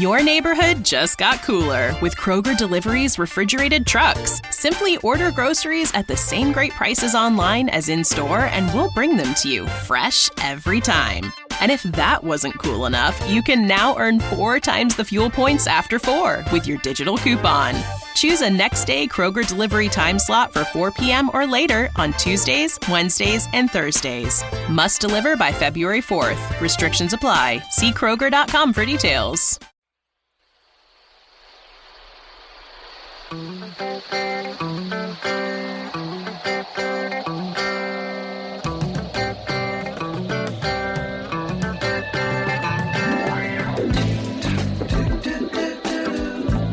Your neighborhood just got cooler with Kroger Delivery's refrigerated trucks. Simply order groceries at the same great prices online as in-store, and we'll bring them to you fresh every time. And if that wasn't cool enough, you can now earn 4 times the fuel points after 4 with your digital coupon. Choose a next-day Kroger Delivery time slot for 4 p.m. or later on Tuesdays, Wednesdays, and Thursdays. Must deliver by February 4th. Restrictions apply. See Kroger.com for details.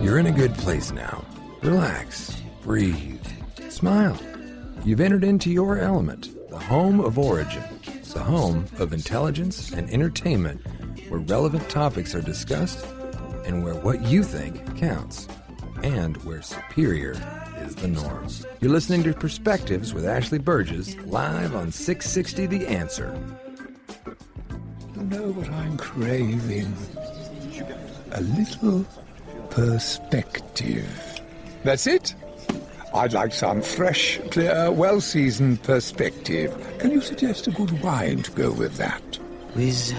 You're in a good place now. Relax, breathe, smile. You've entered into your element, the home of origin, the home of intelligence and entertainment, where relevant topics are discussed and where what you think counts, and where superior is the norm. You're listening to Perspectives with Ashley Berges, live on 660 The Answer. You know what I'm craving? A little perspective. That's it. I'd like some fresh, clear, well-seasoned perspective. Can you suggest a good wine to go with that? With,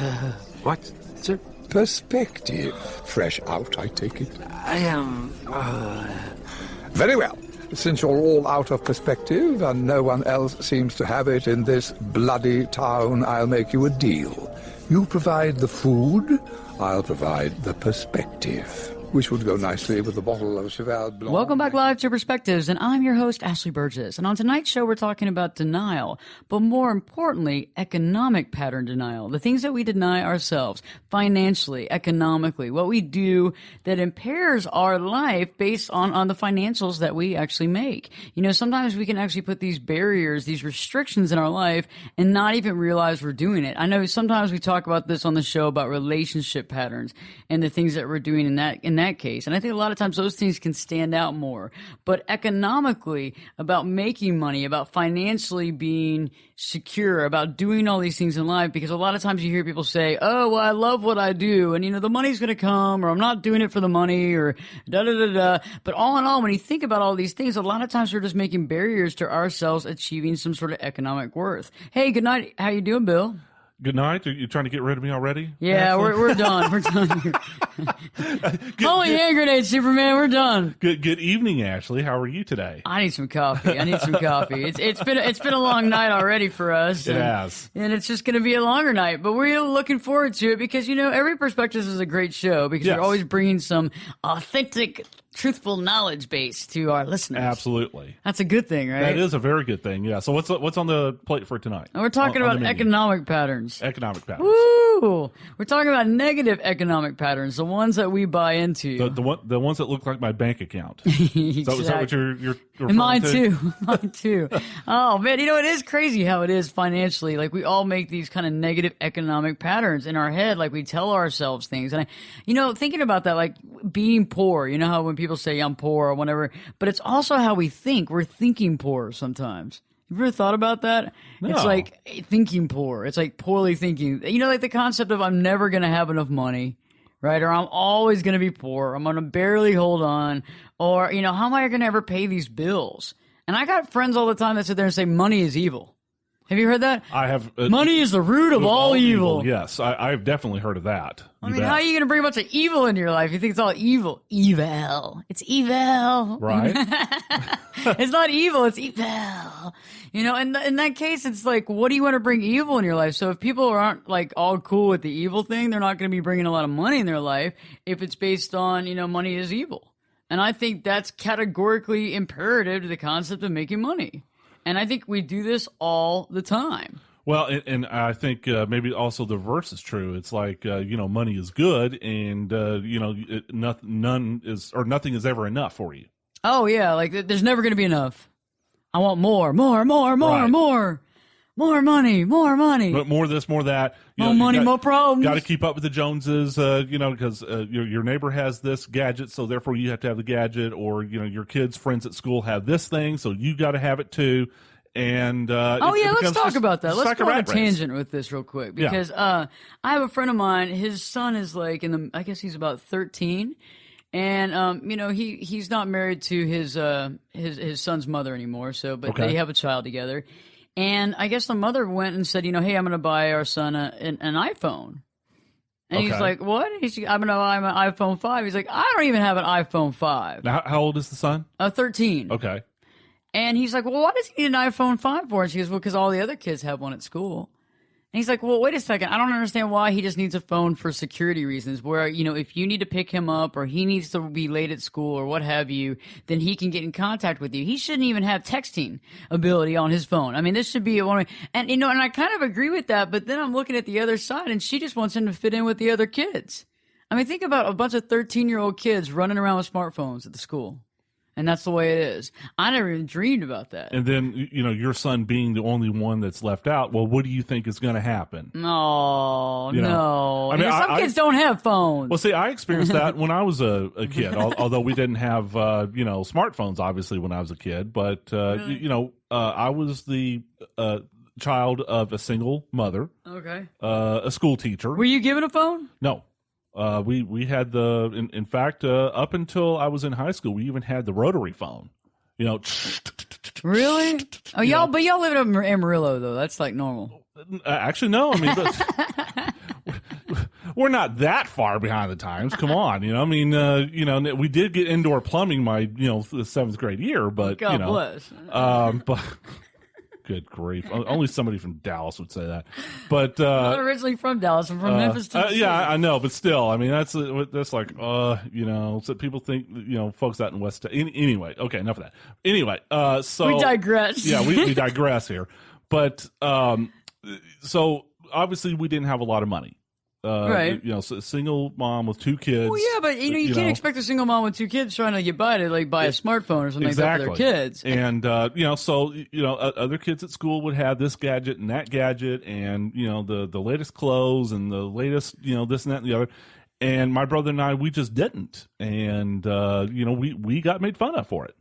what, sir? Perspective. Fresh out, I take it. I am, Very well. Since you're all out of perspective and no one else seems to have it in this bloody town, I'll make you a deal. You provide the food, I'll provide the perspective, which would go nicely with a bottle of Cheval Blanc. Welcome back live to Perspectives, and I'm your host, Ashley Berges. And on tonight's show, we're talking about denial, but more importantly, economic pattern denial. The things that we deny ourselves, financially, economically, what we do that impairs our life based on the financials that we actually make. You know, sometimes we can actually put these barriers, these restrictions in our life and not even realize we're doing it. I know sometimes we talk about this on the show about relationship patterns and the things that we're doing in that case. And I think a lot of times those things can stand out more. But economically, about making money, about financially being secure, about doing all these things in life, because a lot of times you hear people say, oh, well, I love what I do, and, you know, the money's going to come, or I'm not doing it for the money, or da-da-da-da. But all in all, when you think about all these things, a lot of times we're just making barriers to ourselves achieving some sort of economic worth. Hey, good night. How you doing, Bill? Good night. Are you trying to get rid of me already? Yeah, we're done. We're done here. Holy hand grenade, Superman. We're done. Good evening, Ashley. How are you today? I need some coffee. It's been a long night already for us. It has. And it's just going to be a longer night. But we're looking forward to it because, you know, every Perspectives is a great show because you're always bringing some authentic, truthful knowledge base to our listeners. Absolutely. That's a good thing, right? That is a very good thing, yeah. So what's on the plate for tonight? And we're talking about economic patterns. Economic patterns. Woo! We're talking about negative economic patterns, the ones that we buy into. The ones that look like my bank account. Exactly. Is that what you're referring and mine to? too. Mine too. Oh, man, you know, it is crazy how it is financially. Like, we all make these kind of negative economic patterns in our head. Like, we tell ourselves things. And, thinking about that, like being poor, you know how when people say I'm poor or whatever, but it's also how we think. We're thinking poor sometimes. Have you ever thought about that? No. It's like thinking poor. It's like poorly thinking. You know, like the concept of I'm never going to have enough money, right? Or I'm always going to be poor. I'm going to barely hold on. Or, you know, how am I going to ever pay these bills? And I got friends all the time that sit there and say money is evil. Have you heard that? I have. Money is the root of all evil. Yes, I've definitely heard of that. I mean, how are you going to bring a bunch of evil into your life? You think it's all evil. Evil. It's evil. Right. It's not evil. It's evil. You know, and in that case, it's like, what do you want to bring evil in your life? So if people aren't like all cool with the evil thing, they're not going to be bringing a lot of money in their life if it's based on, you know, money is evil. And I think that's categorically imperative to the concept of making money. And I think we do this all the time. Well, and I think maybe also the reverse is true. It's like, money is good and, nothing is ever enough for you. Oh, yeah. Like, there's never going to be enough. I want more Right. more money. But more this, more that. More money, more problems. Got to keep up with the Joneses, because your neighbor has this gadget, so therefore you have to have the gadget, or, your kids' friends at school have this thing, so you got to have it too. And let's talk about that. Let's go on a race. tangent with this real quick because I have a friend of mine. His son is like I guess he's about 13, and he's not married to his son's mother anymore. But they have a child together, and I guess the mother went and said, hey, I'm going to buy our son an iPhone. And he's like, what? I'm going to buy him an iPhone 5. He's like, I don't even have an iPhone 5. Now, how old is the son? 13. Okay. And he's like, well, why does he need an iPhone 5 for? And she goes, well, because all the other kids have one at school. And he's like, well, wait a second. I don't understand why he just needs a phone for security reasons where, if you need to pick him up or he needs to be late at school or what have you, then he can get in contact with you. He shouldn't even have texting ability on his phone. I mean, this should be one way. And, and I kind of agree with that, but then I'm looking at the other side and she just wants him to fit in with the other kids. I mean, think about a bunch of 13-year-old kids running around with smartphones at the school. And that's the way it is. I never even dreamed about that. And then, your son being the only one that's left out, well, what do you think is going to happen? No. I mean, some kids don't have phones. Well, see, I experienced that when I was a kid, although we didn't have, smartphones, obviously, when I was a kid. But, really? I was the child of a single mother. Okay. A school teacher. Were you given a phone? No. We had in fact, up until I was in high school, we even had the rotary phone, Really? Oh, but y'all live in Amarillo though. That's like normal. Actually, no. I mean, we're not that far behind the times. Come on. We did get indoor plumbing my, the 7th grade year, but, God bless. But good grief. Only somebody from Dallas would say that. But I'm not originally from Dallas. I'm from Memphis, Tennessee. Yeah, I know, but still, I mean, that's like, so people think, folks out in West. Anyway, okay, enough of that. Anyway, so we digress. Yeah, we digress here. But so obviously, we didn't have a lot of money. Right. So a single mom with 2 kids. Well, yeah, but you can't expect a single mom with 2 kids trying to get by to buy a smartphone or something like that for their kids. And other kids at school would have this gadget and that gadget, and the latest clothes and the latest this and that and the other. And my brother and I, we just didn't, and we got made fun of for it.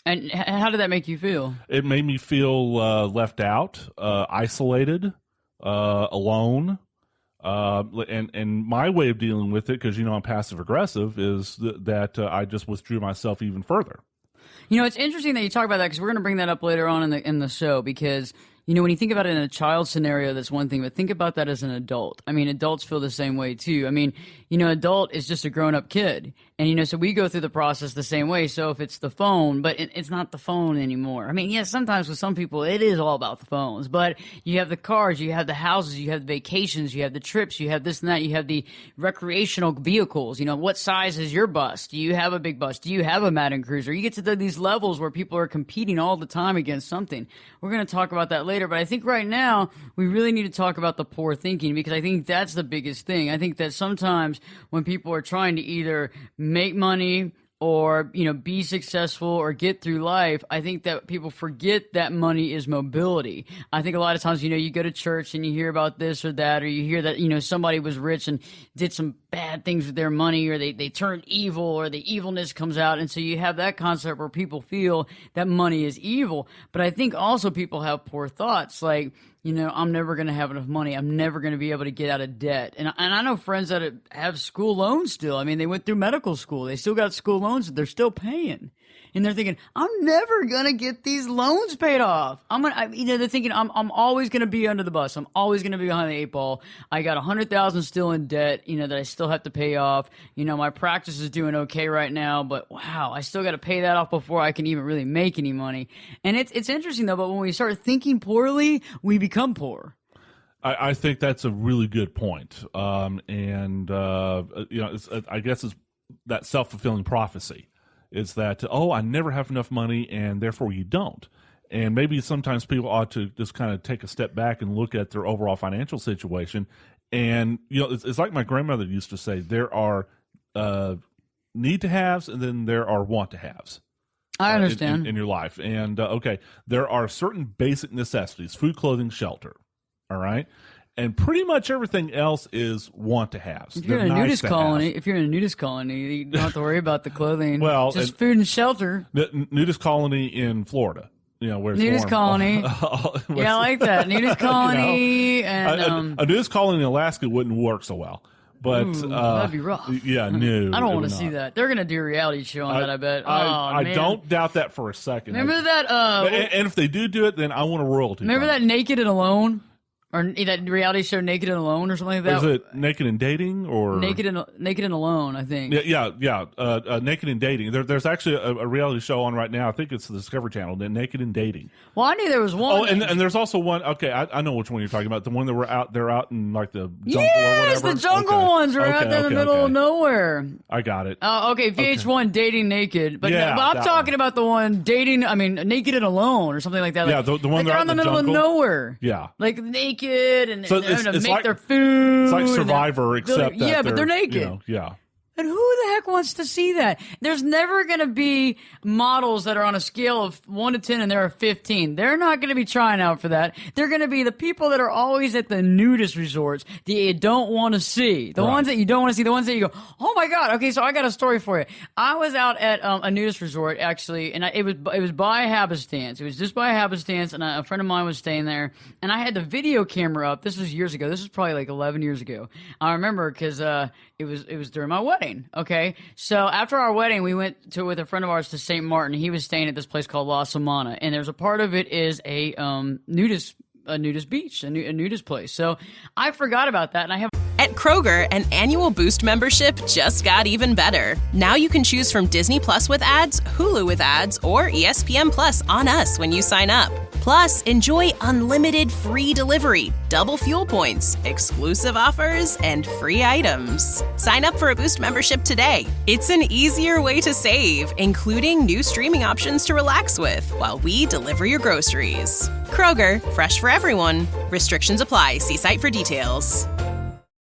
And how did that make you feel? It made me feel left out, isolated, alone. And my way of dealing with it, because I'm passive aggressive, is that I just withdrew myself even further. It's interesting that you talk about that because we're going to bring that up later on in the show because when you think about it in a child scenario, that's one thing, but think about that as an adult. I mean, adults feel the same way too. I mean, adult is just a grown-up kid. And, so we go through the process the same way. So if it's the phone, but it's not the phone anymore. I mean, yes, sometimes with some people, it is all about the phones. But you have the cars, you have the houses, you have the vacations, you have the trips, you have this and that, you have the recreational vehicles. What size is your bus? Do you have a big bus? Do you have a Madden Cruiser? You get to these levels where people are competing all the time against something. We're going to talk about that later. But I think right now, we really need to talk about the poor thinking because I think that's the biggest thing. I think that sometimes when people are trying to either make money or be successful or get through life, I think that people forget that money is mobility. I think a lot of times you go to church and you hear about this or that, or you hear that somebody was rich and did some bad things with their money, or they turned evil, or the evilness comes out, and so you have that concept where people feel that money is evil. But I think also people have poor thoughts like, I'm never going to have enough money. I'm never going to be able to get out of debt. And I know friends that have school loans still. I mean, they went through medical school. They still got school loans that they're still paying. And they're thinking, I'm never going to get these loans paid off. They're thinking, I'm always going to be under the bus. I'm always going to be behind the 8 ball. I got $100,000 still in debt, that I still have to pay off. My practice is doing okay right now, but wow, I still got to pay that off before I can even really make any money. And it's interesting though, but when we start thinking poorly, we become poor. I think that's a really good point. I guess it's that self-fulfilling prophecy. It's that, I never have enough money, and therefore you don't. And maybe sometimes people ought to just kind of take a step back and look at their overall financial situation. And, it's like my grandmother used to say, there are need to haves, and then there are want to haves. I understand. In your life. And, there are certain basic necessities, food, clothing, shelter. All right. And pretty much everything else is want to haves. If you're in a nudist colony, you don't have to worry about the clothing. Well, just food and shelter. Nudist colony in Florida. where it's Nudist warm. colony. Yeah, I like that. Nudist colony. And a nudist colony in Alaska wouldn't work so well. But that'd be rough. Yeah, no. I don't want to see that. They're going to do a reality show on that, I bet. I man. don't doubt that for a second. Remember that? And if they do it, then I want a royalty. Remember that Naked and Alone? Or that reality show Naked and Alone or something like that? Is it Naked and Dating or Naked and Alone, I think. Yeah. Naked and Dating. There's actually a reality show on right now. I think it's the Discovery Channel. Naked and Dating. Well, I knew there was one. Oh, and there's also one. Okay, I know which one you're talking about. The one that they're out in like the jungle or yes, whatever. the jungle ones are out there in the middle of nowhere. I got it. Okay, VH1 Dating Naked, but Yeah, I'm talking about the one dating. I mean, Naked and Alone or something like that. Yeah, like, the one they're out in the in middle jungle. of nowhere. Yeah, like naked and so they're having to it's make like their food. It's like Survivor, except that but they're naked. Yeah. And who the heck wants to see that? There's never going to be models that are on a scale of 1 to 10 and they're a 15. They're not going to be trying out for that. They're going to be the people that are always at the nudist resorts that you don't want to see. The ones that you don't want to see. The ones that you go, oh my God. Okay, so I got a story for you. I was out at a nudist resort, actually, and it was by happenstance. It was just by happenstance, and a friend of mine was staying there, and I had the video camera up. This was years ago. This was probably like 11 years ago. I remember because it was during my wedding. Okay, so after our wedding, we went with a friend of ours to St. Martin. He was staying at this place called La Samana, and there's a part of it is a nudist beach, a nudist place. So I forgot about that, and I have. At Kroger, an annual Boost membership just got even better. Now you can choose from Disney Plus with ads, Hulu with ads, or ESPN Plus on us when you sign up. Plus, enjoy unlimited free delivery, double fuel points, exclusive offers, and free items. Sign up for a Boost membership today. It's an easier way to save, including new streaming options to relax with while we deliver your groceries. Kroger, fresh for everyone. Restrictions apply. See site for details.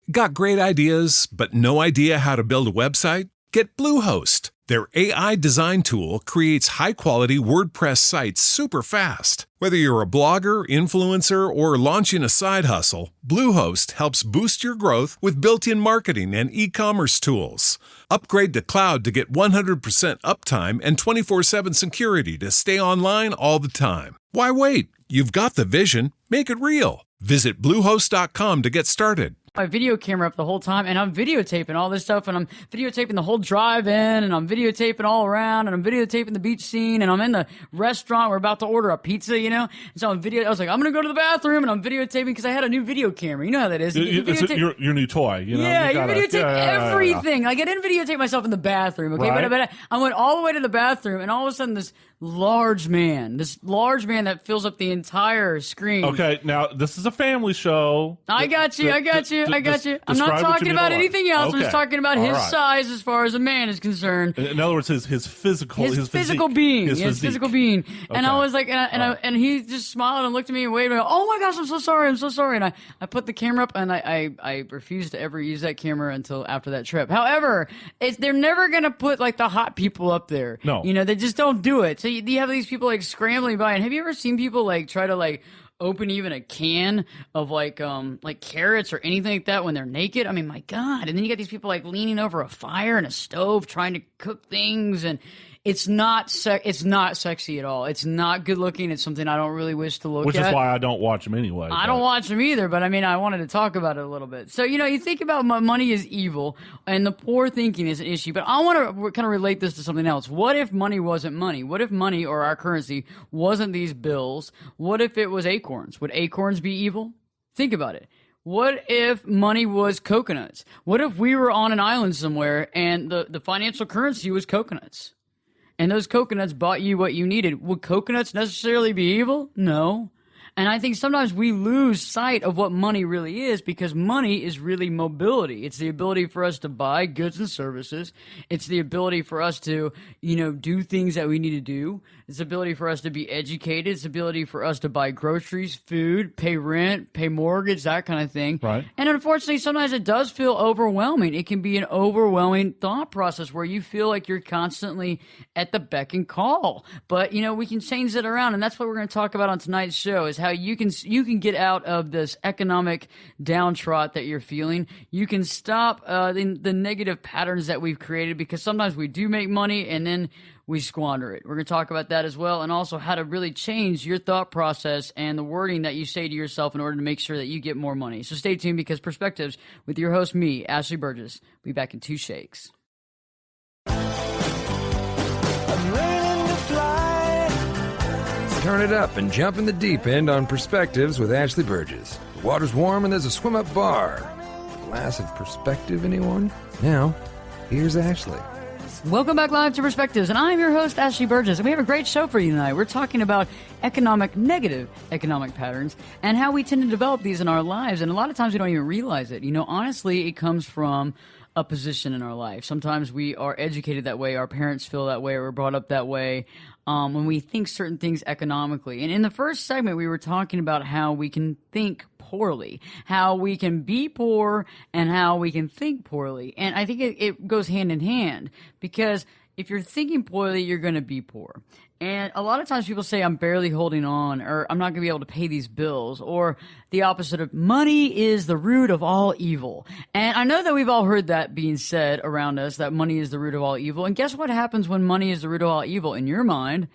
Got great ideas, but no idea how to build a website? Get Bluehost. Their AI design tool creates high-quality WordPress sites super fast. Whether you're a blogger, influencer, or launching a side hustle, Bluehost helps boost your growth with built-in marketing and e-commerce tools. Upgrade to cloud to get 100% uptime and 24/7 security to stay online all the time. Why wait? You've got the vision. Make it real. Visit Bluehost.com to get started. My video camera up the whole time, and I'm videotaping all this stuff, and I'm videotaping the whole drive-in, and I'm videotaping all around, and I'm videotaping the beach scene, and I'm in the restaurant. We're about to order a pizza, and so I was like, I'm gonna go to the bathroom, and I'm videotaping because I had a new video camera. You know how that is. It's your new toy. Yeah, you videotape everything. Like I didn't videotape myself in the bathroom, okay? Right. But I went all the way to the bathroom, and all of a sudden this large man that fills up the entire screen. Okay, now this is a family show. I got you. I'm not talking about anything else. I'm just talking about his size as far as a man is concerned. In other words, his physical being. His physical being. Okay. And I was like, and he just smiled and looked at me and waved. Oh my gosh, I'm so sorry. And I put the camera up, and I refused to ever use that camera until after that trip. However, they're never gonna put like the hot people up there. No, they just don't do it. So you have these people like scrambling by. And have you ever seen people like try to like open even a can of like carrots or anything like that when they're naked? I mean, my God. And then you got these people like leaning over a fire and a stove trying to cook things, and it's not sexy at all. It's not good looking. It's something I don't really wish to look at. Which is why I don't watch them anyway. I don't watch them either, but I mean, I wanted to talk about it a little bit. So, you think about money is evil and the poor thinking is an issue, but I want to kind of relate this to something else. What if money wasn't money? What if money or our currency wasn't these bills? What if it was acorns? Would acorns be evil? Think about it. What if money was coconuts? What if we were on an island somewhere and the financial currency was coconuts? And those coconuts bought you what you needed. Would coconuts necessarily be evil? No. And I think sometimes we lose sight of what money really is, because money is really mobility. It's the ability for us to buy goods and services. It's the ability for us to, do things that we need to do. It's the ability for us to be educated. It's the ability for us to buy groceries, food, pay rent, pay mortgage, that kind of thing. Right. And unfortunately, sometimes it does feel overwhelming. It can be an overwhelming thought process where you feel like you're constantly at the beck and call. But, we can change it around. And that's what we're going to talk about on tonight's show, is how you can get out of this economic downtrot that you're feeling. You can stop the negative patterns that we've created, because sometimes we do make money and then we squander it. We're going to talk about that as well, and also how to really change your thought process and the wording that you say to yourself in order to make sure that you get more money. So stay tuned, because Perspectives with your host, me, Ashley Berges. We'll be back in 2 shakes. Turn it up and jump in the deep end on Perspectives with Ashley Berges. The water's warm and there's a swim-up bar. A glass of perspective, anyone? Now, here's Ashley. Welcome back live to Perspectives, and I'm your host, Ashley Berges, and we have a great show for you tonight. We're talking about negative economic patterns and how we tend to develop these in our lives, and a lot of times we don't even realize it. Honestly, it comes from a position in our life. Sometimes we are educated that way, our parents feel that way, or we're brought up that way when we think certain things economically. And in the first segment, we were talking about how we can think poorly, how we can be poor, and how we can think poorly. And I think it goes hand in hand, because if you're thinking poorly, you're going to be poor. And a lot of times people say, I'm barely holding on, or I'm not going to be able to pay these bills, or the opposite of money is the root of all evil. And I know that we've all heard that being said around us, that money is the root of all evil. And guess what happens when money is the root of all evil? In your mind,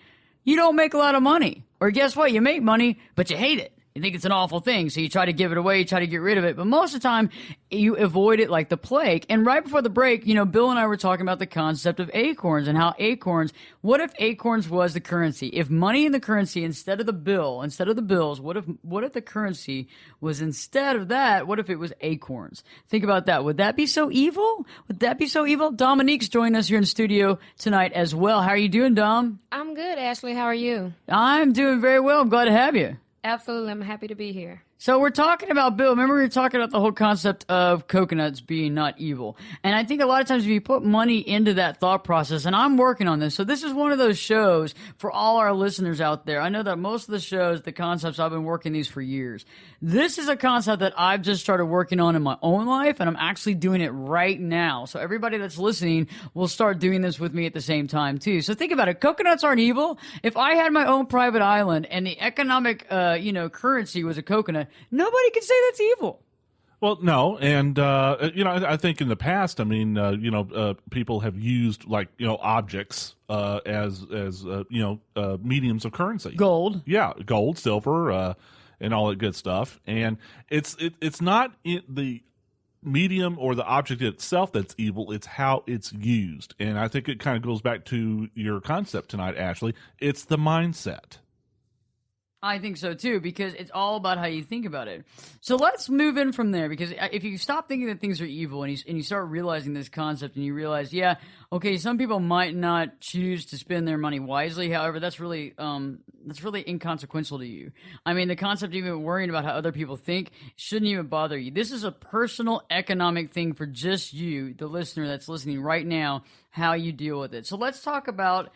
you don't make a lot of money. Or guess what? You make money, but you hate it. You think it's an awful thing, so you try to give it away, you try to get rid of it. But most of the time, you avoid it like the plague. And right before the break, Bill and I were talking about the concept of acorns and how what if acorns was the currency? If money in the currency instead of the bills, what if the currency was instead of that, what if it was acorns? Think about that. Would that be so evil? Dominique's joining us here in studio tonight as well. How are you doing, Dom? I'm good, Ashley. How are you? I'm doing very well. I'm glad to have you. Absolutely. I'm happy to be here. So we're talking about, Bill, remember we were talking about the whole concept of coconuts being not evil. And I think a lot of times if you put money into that thought process, and I'm working on this, so this is one of those shows for all our listeners out there. I know that most of the shows, the concepts, I've been working these for years. This is a concept that I've just started working on in my own life, and I'm actually doing it right now. So everybody that's listening will start doing this with me at the same time, too. So think about it. Coconuts aren't evil. If I had my own private island and the economic, currency was a coconut, nobody can say that's evil. Well, no, and I think in the past, people have used objects as mediums of currency. Gold, yeah, gold, silver, and all that good stuff. And it's not the medium or the object itself that's evil; it's how it's used. And I think it kind of goes back to your concept tonight, Ashley. It's the mindset. I think so too, because it's all about how you think about it. So let's move in from there, because if you stop thinking that things are evil and you start realizing this concept and you realize, yeah, okay, some people might not choose to spend their money wisely. However, that's really inconsequential to you. I mean, the concept of even worrying about how other people think shouldn't even bother you. This is a personal economic thing for just you, the listener that's listening right now, how you deal with it. So let's talk about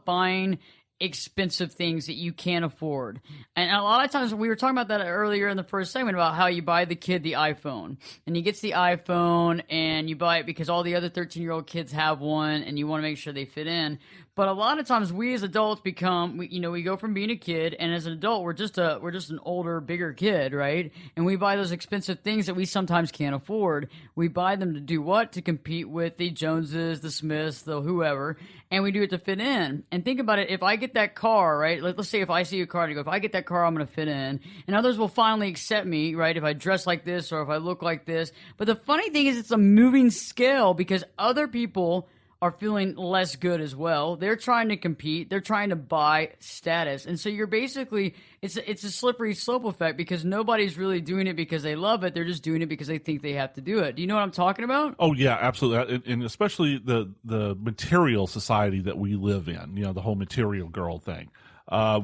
buying expensive things that you can't afford. And a lot of times, we were talking about that earlier in the first segment about how you buy the kid the iPhone, and he gets the iPhone and you buy it because all the other 13-year-old kids have one and you want to make sure they fit in. But a lot of times we as adults we go from being a kid, and as an adult we're just an older, bigger kid, right? And we buy those expensive things that we sometimes can't afford. We buy them to do what? To compete with the Joneses, the Smiths, the whoever, and we do it to fit in. And think about it, if I get that car, right? Let's say if I see a car and I go, if I get that car, I'm going to fit in, and others will finally accept me, right? If I dress like this or if I look like this. But the funny thing is, it's a moving scale, because other people are feeling less good as well. They're trying to compete. They're trying to buy status. And so you're basically, it's a slippery slope effect, because nobody's really doing it because they love it. They're just doing it because they think they have to do it. Do you know what I'm talking about? Oh, yeah, absolutely. And especially the material society that we live in, the whole material girl thing.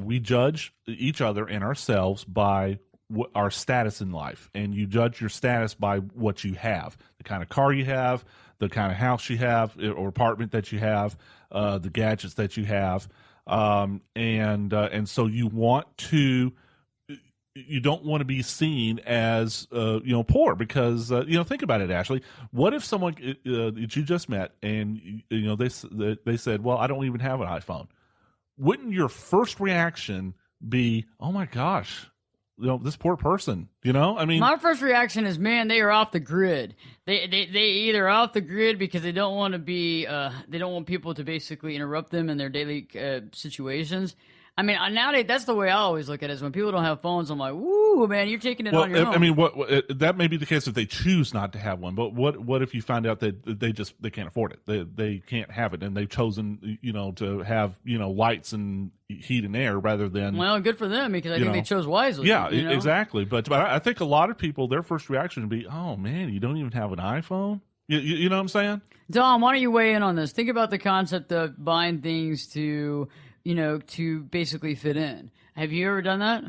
We judge each other and ourselves by our status in life. And you judge your status by what you have, the kind of car you have, the kind of house you have or apartment that you have, the gadgets that you have, and so you don't want to be seen as poor, because think about it, Ashley. What if someone that you just met and they said, well, I don't even have an iPhone? Wouldn't your first reaction be, oh my gosh, this poor person, I mean, my first reaction is, man, they are off the grid. They either off the grid because they don't want to be, they don't want people to basically interrupt them in their daily situations. I mean, nowadays, that's the way I always look at it, is when people don't have phones, I'm like, woo, man, you're taking it on your own. I mean, that may be the case if they choose not to have one, but what if you find out that they can't afford it? They can't have it, and they've chosen, to have, lights and heat and air rather than... Well, good for them, because I think they chose wisely. Yeah, exactly. But I think a lot of people, their first reaction would be, oh, man, you don't even have an iPhone? You know what I'm saying? Dom, why don't you weigh in on this? Think about the concept of buying things to basically fit in. Have you ever done that?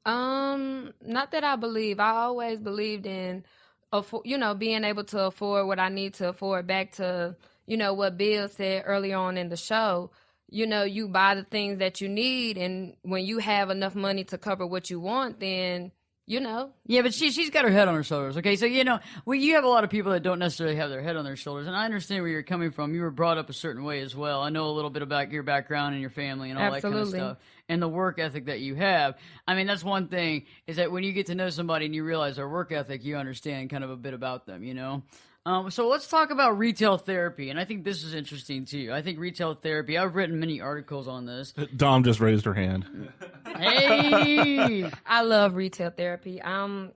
Not that I believe. I always believed in, being able to afford what I need to afford. Back to, what Bill said earlier on in the show. You buy the things that you need, and when you have enough money to cover what you want, then Yeah, but she's got her head on her shoulders, okay? So, you have a lot of people that don't necessarily have their head on their shoulders, and I understand where you're coming from. You were brought up a certain way as well. I know a little bit about your background and your family and all that kind of stuff, and the work ethic that you have. I mean, that's one thing, is that when you get to know somebody and you realize their work ethic, you understand kind of a bit about them, So let's talk about retail therapy, and I think this is interesting too. I think retail therapy, I've written many articles on this. Dom just raised her hand. Hey! I love retail therapy. I'm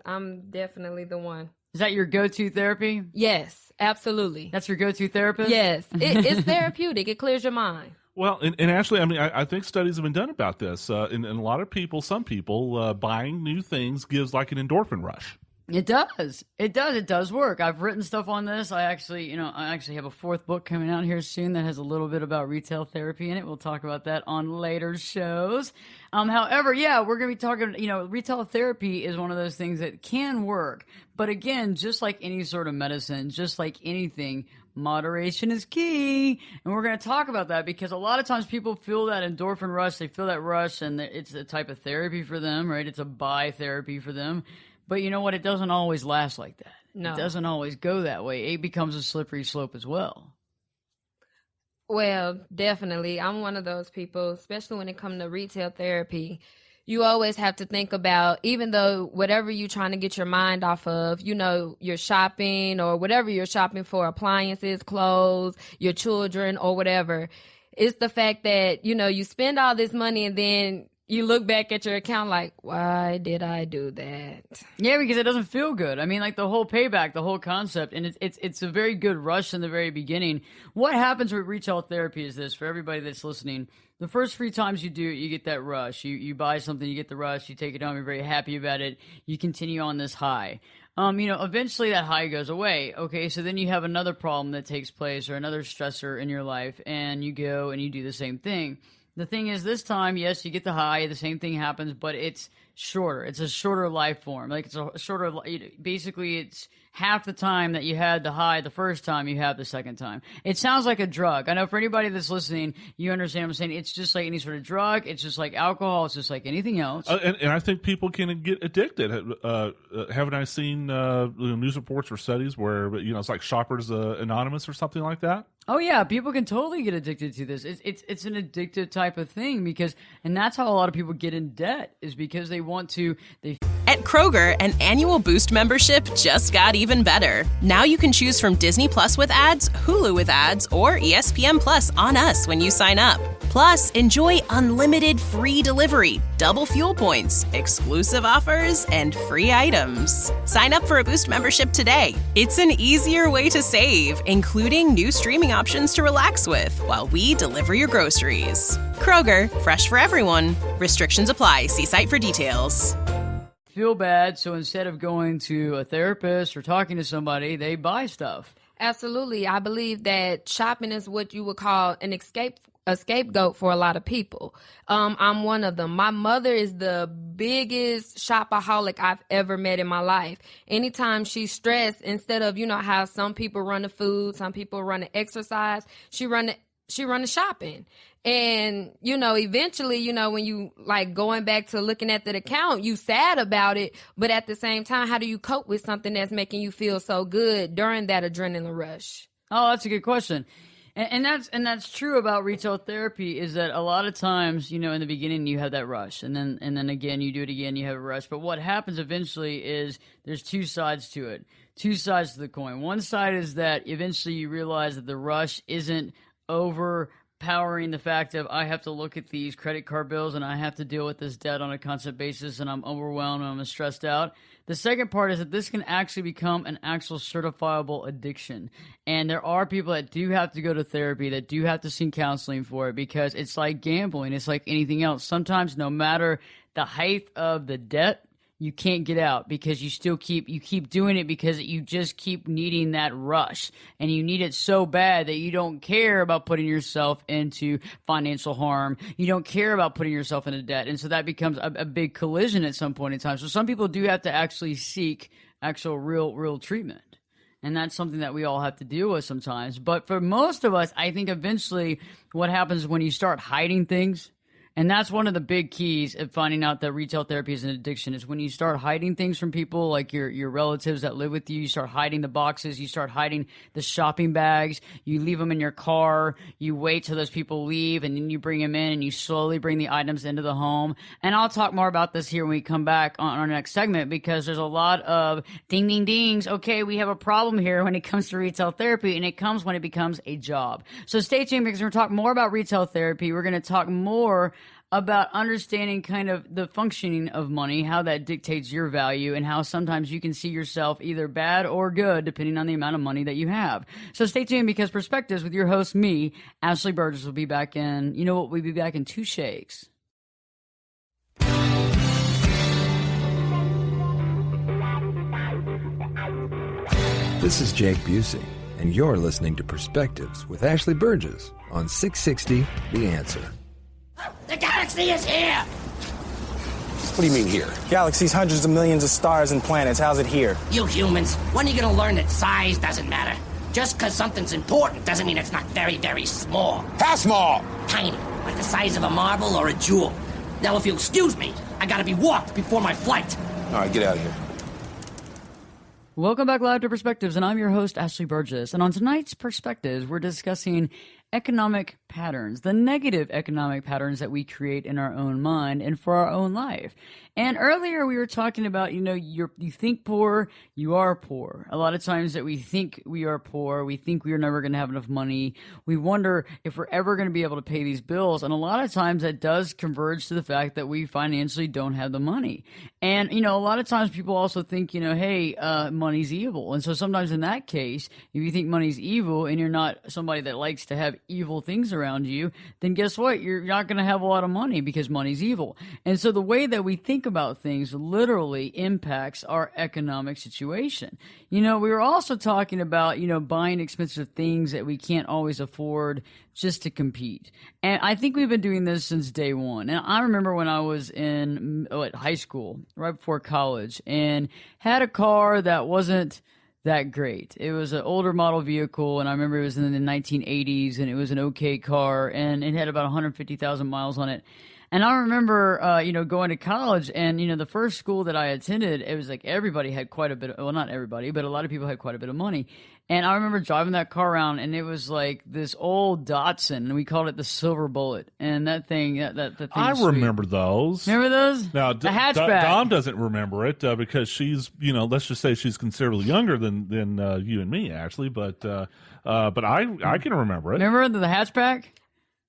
definitely the one. Is that your go-to therapy? Yes, absolutely. That's your go-to therapist? Yes. It's therapeutic. It clears your mind. Well, and Ashley, I mean, I think studies have been done about this. And a lot of people, some people, buying new things gives like an endorphin rush. It does. It does work. I've written stuff on this. I actually have a fourth book coming out here soon that has a little bit about retail therapy in it. We'll talk about that on later shows. However, we're going to be talking, retail therapy is one of those things that can work. But again, just like any sort of medicine, just like anything, moderation is key. And we're going to talk about that because a lot of times people feel that endorphin rush. They feel that rush, and it's a type of therapy for them, right? It's a buy therapy for them. But you know what? It doesn't always last like that. No. It doesn't always go that way. It becomes a slippery slope as well. Well, definitely. I'm one of those people, especially when it comes to retail therapy. You always have to think about, even though whatever you're trying to get your mind off of, you're shopping or whatever you're shopping for, appliances, clothes, your children or whatever. It's the fact that, you spend all this money and then you look back at your account like, why did I do that? Yeah, because it doesn't feel good. I mean, like the whole payback, the whole concept, and it's a very good rush in the very beginning. What happens with retail therapy is this, for everybody that's listening. The first 3 times you do it, you get that rush. You buy something, you get the rush, you take it home, you're very happy about it. You continue on this high. Eventually that high goes away. Okay, so then you have another problem that takes place or another stressor in your life, and you go and you do the same thing. The thing is, this time, yes, you get the high, the same thing happens, but it's shorter. It's a shorter life form. Like, it's a shorter, basically, it's half the time that you had the high the first time you have the second time. It sounds like a drug. I know for anybody that's listening, you understand what I'm saying. It's just like any sort of drug. It's just like alcohol. It's just like anything else. And I think people can get addicted. Haven't I seen news reports or studies where, it's like Shoppers Anonymous or something like that? Oh yeah, people can totally get addicted to this. It's an addictive type of thing and that's how a lot of people get in debt, is because they want to. At Kroger, an annual Boost membership just got even better. Now you can choose from Disney Plus with ads, Hulu with ads, or ESPN Plus on us when you sign up. Plus, enjoy unlimited free delivery, double fuel points, exclusive offers, and free items. Sign up for a Boost membership today. It's an easier way to save, including new streaming options to relax with while we deliver your groceries. Kroger, fresh for everyone. Restrictions apply. See site for details. Feel bad, so instead of going to a therapist or talking to somebody, they buy stuff. Absolutely. I believe that shopping is what you would call a scapegoat for a lot of people. I'm one of them. My mother is the biggest shopaholic I've ever met in my life. Anytime she's stressed, instead of, how some people run to food, some people run to exercise, she run to shopping. And, eventually, when you like going back to looking at the account, you sad about it. But at the same time, how do you cope with something that's making you feel so good during that adrenaline rush? Oh, that's a good question. And that's true about retail therapy, is that a lot of times, in the beginning you have that rush, and then again you do it again, you have a rush. But what happens eventually is there's two sides to it, two sides to the coin. One side is that eventually you realize that the rush isn't overpowering the fact of I have to look at these credit card bills and I have to deal with this debt on a constant basis and I'm overwhelmed and I'm stressed out. The second part is that this can actually become an actual certifiable addiction. And there are people that do have to go to therapy, that do have to seek counseling for it, because it's like gambling. It's like anything else. Sometimes no matter the height of the debt, you can't get out because you keep doing it because you just keep needing that rush, and you need it so bad that you don't care about putting yourself into financial harm. You don't care about putting yourself into debt. And so that becomes a big collision at some point in time. So some people do have to actually seek actual real treatment. And that's something that we all have to deal with sometimes. But for most of us, I think eventually what happens when you start hiding things, and that's one of the big keys of finding out that retail therapy is an addiction, is when you start hiding things from people, like your relatives that live with you. You start hiding the boxes. You start hiding the shopping bags. You leave them in your car. You wait till those people leave, and then you bring them in, and you slowly bring the items into the home. And I'll talk more about this here when we come back on our next segment, because there's a lot of ding, ding, dings. Okay, we have a problem here when it comes to retail therapy, and it comes when it becomes a job. So stay tuned, because we're going to talk more about retail therapy. We're going to talk more about understanding kind of the functioning of money, how that dictates your value, and how sometimes you can see yourself either bad or good depending on the amount of money that you have. So stay tuned, because Perspectives with your host, me, Ashley Berges, will be back in, we'll be back in 2 shakes. This is Jake Busey, and you're listening to Perspectives with Ashley Berges on 660 The Answer. The galaxy is here! What do you mean here? Galaxies, hundreds of millions of stars and planets. How's it here? You humans, when are you gonna learn that size doesn't matter? Just because something's important doesn't mean it's not very, very small. How small? Tiny, like the size of a marble or a jewel. Now, if you'll excuse me, I gotta be walked before my flight. All right, get out of here. Welcome back live to Perspectives, and I'm your host, Ashley Burgess. And on tonight's Perspectives, we're discussing economic patterns, the negative economic patterns that we create in our own mind and for our own life. And earlier we were talking about, you think poor, you are poor. A lot of times that we think we are poor, we think we are never going to have enough money. We wonder if we're ever going to be able to pay these bills. And a lot of times that does converge to the fact that we financially don't have the money. And, a lot of times people also think, hey, money's evil. And so sometimes in that case, if you think money's evil and you're not somebody that likes to have evil things around you, then guess what? You're not going to have a lot of money because money's evil. And so the way that we think about things literally impacts our economic situation. We were also talking about, buying expensive things that we can't always afford just to compete. And I think we've been doing this since day one. And I remember when I was in high school, right before college, and had a car that wasn't that great. It was an older model vehicle, and I remember it was in the 1980s, and it was an okay car, and it had about 150,000 miles on it. And I remember, going to college, and, the first school that I attended, it was like everybody had quite a bit of, well, not everybody, but a lot of people had quite a bit of money. And I remember driving that car around, and it was like this old Datsun, and we called it the Silver Bullet. And that thing, that thing I remember those. Remember those? Now, the hatchback. Dom doesn't remember it because she's, let's just say she's considerably younger than you and me, Ashley. But I can remember it. Remember the hatchback?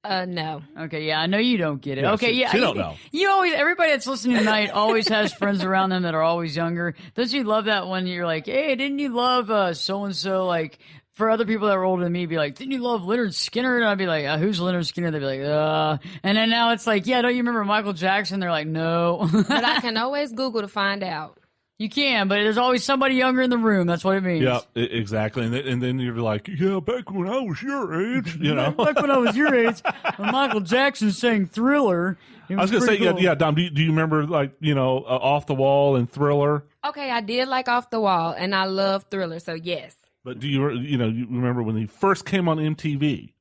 No. Okay, yeah, I know you don't get it. Yeah, okay, she don't know. Everybody that's listening tonight always has friends around them that are always younger. Don't you love that when you're like, hey, didn't you love so-and-so? Like, for other people that were older than me, be like, didn't you love Leonard Skinner? And I'd be like, who's Leonard Skinner? They'd be like, And then now it's like, yeah, don't you remember Michael Jackson? They're like, no. But I can always Google to find out. You can, but there's always somebody younger in the room. That's what it means. Yeah, exactly. And then you're like, yeah, back when I was your age, Back when I was your age, when Michael Jackson sang Thriller. I was going to say, cool. yeah, Dom, do you remember, Off the Wall and Thriller? Okay, I did like Off the Wall, and I love Thriller, so yes. But do you remember when he first came on MTV?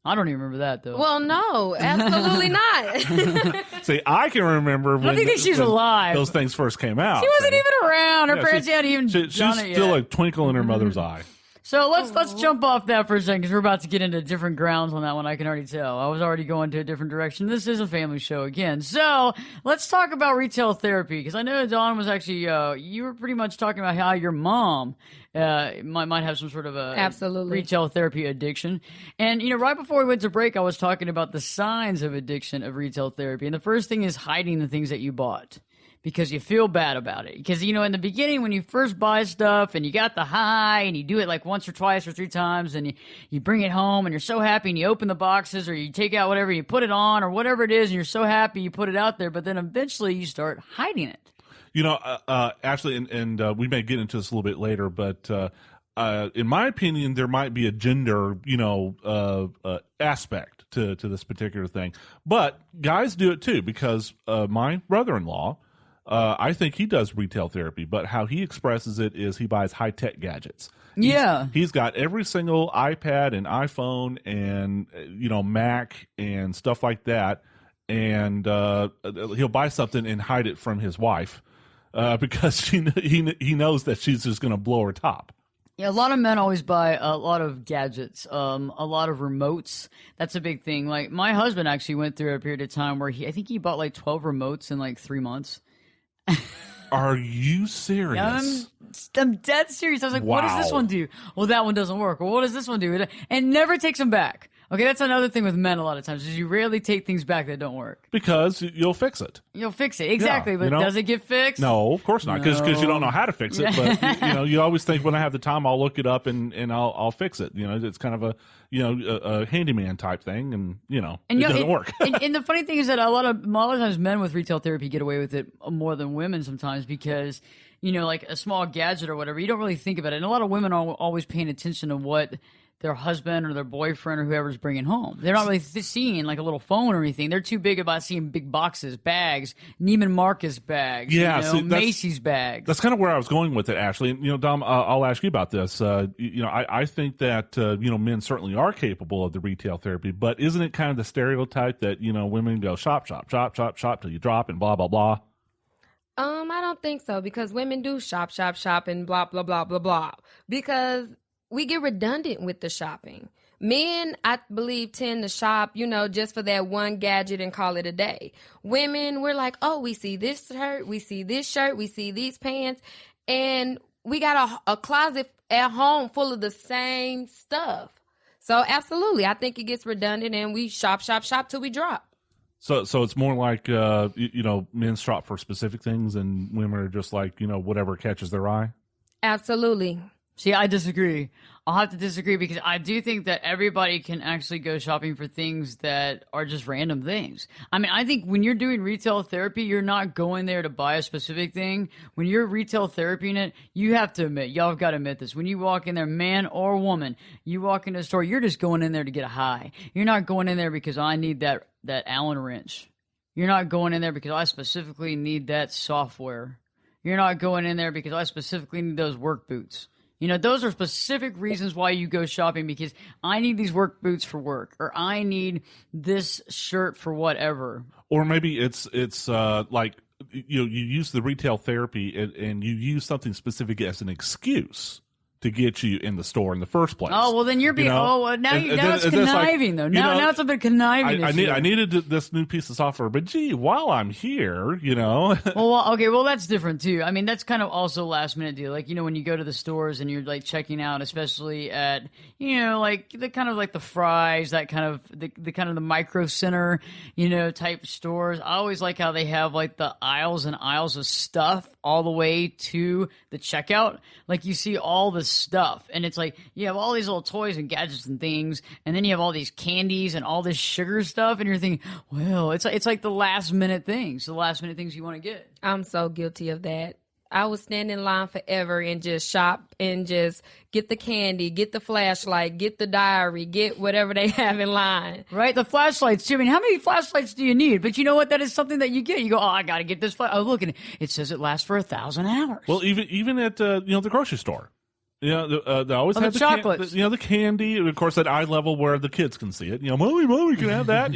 I don't even remember that, though. Well, no, absolutely not. See, I can remember when, I think she's alive. Those things first came out. She wasn't even around. Her parents hadn't even she's done it yet. still a twinkle in her mother's eye. So let's jump off that for a second because we're about to get into different grounds on that one. I can already tell. I was already going to a different direction. This is a family show again. So let's talk about retail therapy because I know Dawn was actually you were pretty much talking about how your mom might have some sort of a Absolutely. retail therapy addiction. And right before we went to break, I was talking about the signs of addiction of retail therapy. And the first thing is hiding the things that you bought, because you feel bad about it. Because, in the beginning when you first buy stuff and you got the high and you do it like once or twice or 3 times and you bring it home and you're so happy and you open the boxes or you take out whatever, you put it on or whatever it is and you're so happy you put it out there, but then eventually you start hiding it. Ashley, and we may get into this a little bit later, but in my opinion, there might be a gender, aspect to this particular thing. But guys do it too, because my brother-in-law, I think he does retail therapy, but how he expresses it is he buys high-tech gadgets. He's got every single iPad and iPhone and, Mac and stuff like that. And he'll buy something and hide it from his wife because he knows that she's just going to blow her top. Yeah, a lot of men always buy a lot of gadgets, a lot of remotes. That's a big thing. Like my husband actually went through a period of time where I think he bought like 12 remotes in like 3 months. Are you serious? I'm dead serious. I was like, What does this one do? Well, that one doesn't work. Well, what does this one do? And never takes them back. Okay, that's another thing with men a lot of times is you rarely take things back that don't work. Because you'll fix it. You'll fix it. Exactly. Yeah, but does it get fixed? No, of course not. Because you don't know how to fix it. But, you always think when I have the time, I'll look it up and I'll fix it. It's kind of a handyman type thing. And, it doesn't work. and the funny thing is that a lot of times men with retail therapy get away with it more than women sometimes because, like a small gadget or whatever, you don't really think about it. And a lot of women are always paying attention to what their husband or their boyfriend or whoever's bringing home. They're not really seeing like a little phone or anything. They're too big about seeing big boxes, bags, Neiman Marcus bags, Macy's bags. That's kind of where I was going with it, Ashley. And, Dom, I'll ask you about this. I think that, men certainly are capable of the retail therapy, but isn't it kind of the stereotype that, women go shop, shop, shop, shop, shop till you drop and blah, blah, blah? I don't think so because women do shop, shop, shop and blah, blah, blah, blah, blah. Because we get redundant with the shopping. Men, I believe, tend to shop, just for that one gadget and call it a day. Women, we're like, oh, we see this shirt, we see this shirt, we see these pants, and we got a closet at home full of the same stuff. So absolutely, I think it gets redundant and we shop, shop, shop till we drop. So it's more like, men shop for specific things and women are just like, whatever catches their eye? Absolutely. See, I disagree. I'll have to disagree because I do think that everybody can actually go shopping for things that are just random things. I mean, I think when you're doing retail therapy, you're not going there to buy a specific thing. When you're retail therapying it, you have to admit, y'all have got to admit this. When you walk in there, man or woman, you walk into a store, you're just going in there to get a high. You're not going in there because I need that Allen wrench. You're not going in there because I specifically need that software. You're not going in there because I specifically need those work boots. Those are specific reasons why you go shopping because I need these work boots for work or I need this shirt for whatever. Or maybe it's like, you use the retail therapy and you use something specific as an excuse to get you in the store in the first place. Oh, well, then you're being, now it's conniving, though. Now it's a bit conniving. I needed this new piece of software, but gee, while I'm here, Well, that's different, too. I mean, that's kind of also last minute deal. Like, when you go to the stores and you're, like, checking out, especially at, like, the kind of like the Fry's, that kind of, the kind of the micro center, type stores. I always like how they have, like, the aisles and aisles of stuff all the way to the checkout. Like, you see all the stuff, and it's like you have all these little toys and gadgets and things, and then you have all these candies and all this sugar stuff, and you're thinking, well, it's like the last minute things you want to get. I'm so guilty of that. I would stand in line forever and just shop and just get the candy, get the flashlight, get the diary, get whatever they have in line. Right, the flashlights too. I mean, how many flashlights do you need? But you know what? That is something that you get. You go, I got to get this. Oh, look, and it says it lasts for 1,000 hours. Well, even at the grocery store. They always have the chocolates. The candy, of course, at eye level where the kids can see it. Mommy can have that.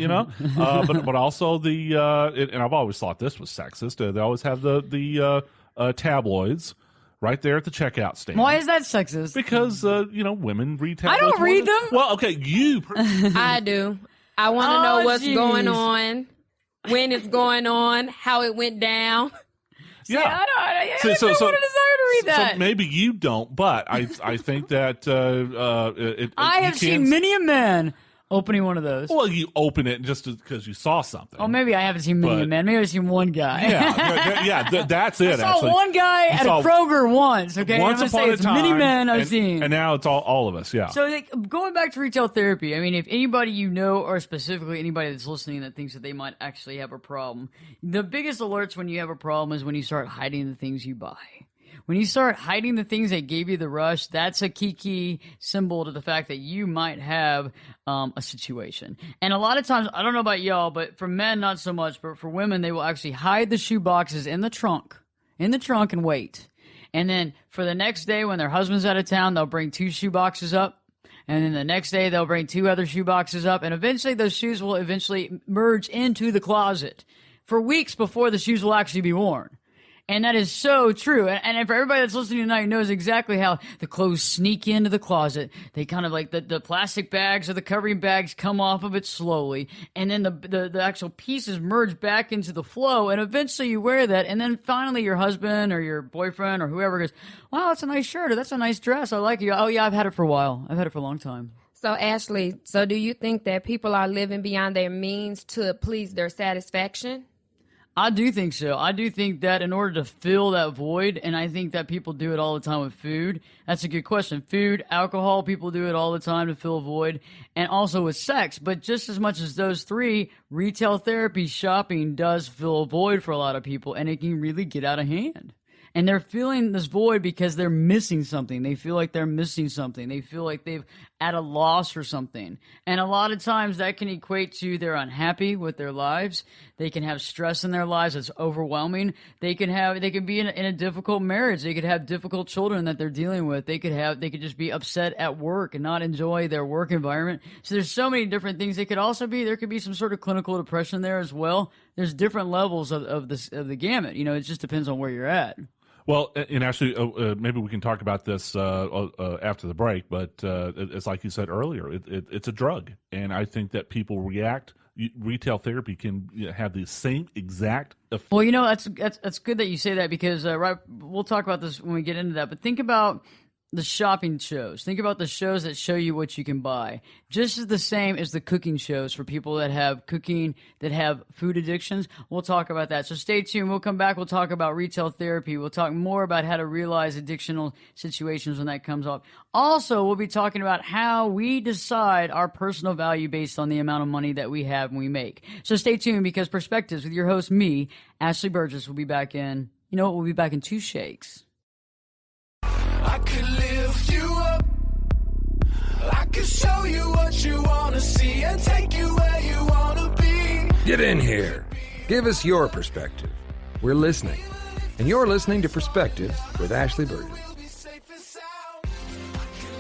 But also and I've always thought this was sexist. They always have the tabloids right there at the checkout stand. Why is that sexist? Because, women read tablets. I don't read them. Well, okay, you. I do. I want to know what's jeez. going on, when it's going on, how it went down. See, I don't want a desire to read that. So maybe you don't, but I think that I have seen many a man opening one of those. Well, you open it just because you saw something. Oh, maybe I haven't seen many a man. Maybe I've seen one guy. That's it. I saw one guy at a Kroger once. Okay, once upon a time, many men I've seen, and now it's all of us. Yeah. So going back to retail therapy, I mean, if anybody you know, or specifically anybody that's listening that thinks that they might actually have a problem, the biggest alerts when you have a problem is when you start hiding the things you buy. When you start hiding the things that gave you the rush, that's a key symbol to the fact that you might have a situation. And a lot of times, I don't know about y'all, but for men, not so much, but for women, they will actually hide the shoe boxes in the trunk and wait. And then for the next day when their husband's out of town, they'll bring 2 shoe boxes up. And then the next day, they'll bring 2 other shoe boxes up. And eventually, those shoes will eventually merge into the closet for weeks before the shoes will actually be worn. And that is so true. And for everybody that's listening tonight knows exactly how the clothes sneak into the closet. They kind of like the plastic bags or the covering bags come off of it slowly. And then the actual pieces merge back into the flow. And eventually you wear that. And then finally your husband or your boyfriend or whoever goes, wow, that's a nice shirt or that's a nice dress. I like it. Oh, yeah, I've had it for a while. I've had it for a long time. So, Ashley, do you think that people are living beyond their means to please their satisfaction? I do think so. I do think that in order to fill that void, and I think that people do it all the time with food. That's a good question. Food, alcohol, people do it all the time to fill a void, and also with sex. But just as much as those 3, retail therapy, shopping does fill a void for a lot of people, and it can really get out of hand. And they're feeling this void because they're missing something. They feel like they're missing something. They feel like they've at a loss for something. And a lot of times that can equate to they're unhappy with their lives. They can have stress in their lives that's overwhelming. They can be in a difficult marriage. They could have difficult children that they're dealing with. They could just be upset at work and not enjoy their work environment. So there's so many different things. It could also be there could be some sort of clinical depression there as well. There's different levels of the gamut. It just depends on where you're at. Well, and actually, maybe we can talk about this after the break, but it's like you said earlier, it's a drug. And I think that people react. Retail therapy can have the same exact effect. Well, that's good that you say that because we'll talk about this when we get into that. But think about the shopping shows. Think about the shows that show you what you can buy. Just as the same as the cooking shows for people that have food addictions. We'll talk about that. So stay tuned. We'll come back. We'll talk about retail therapy. We'll talk more about how to realize addictional situations when that comes up. Also, we'll be talking about how we decide our personal value based on the amount of money that we have and we make. So stay tuned because Perspectives with your host, me, Ashley Berges, will be back in, we'll be back in 2 shakes. I could lift you up. I could show you what you want to see and take you where you want to be. Get in here. Give us your perspective. We're listening. And you're listening to Perspectives with Ashley Berges.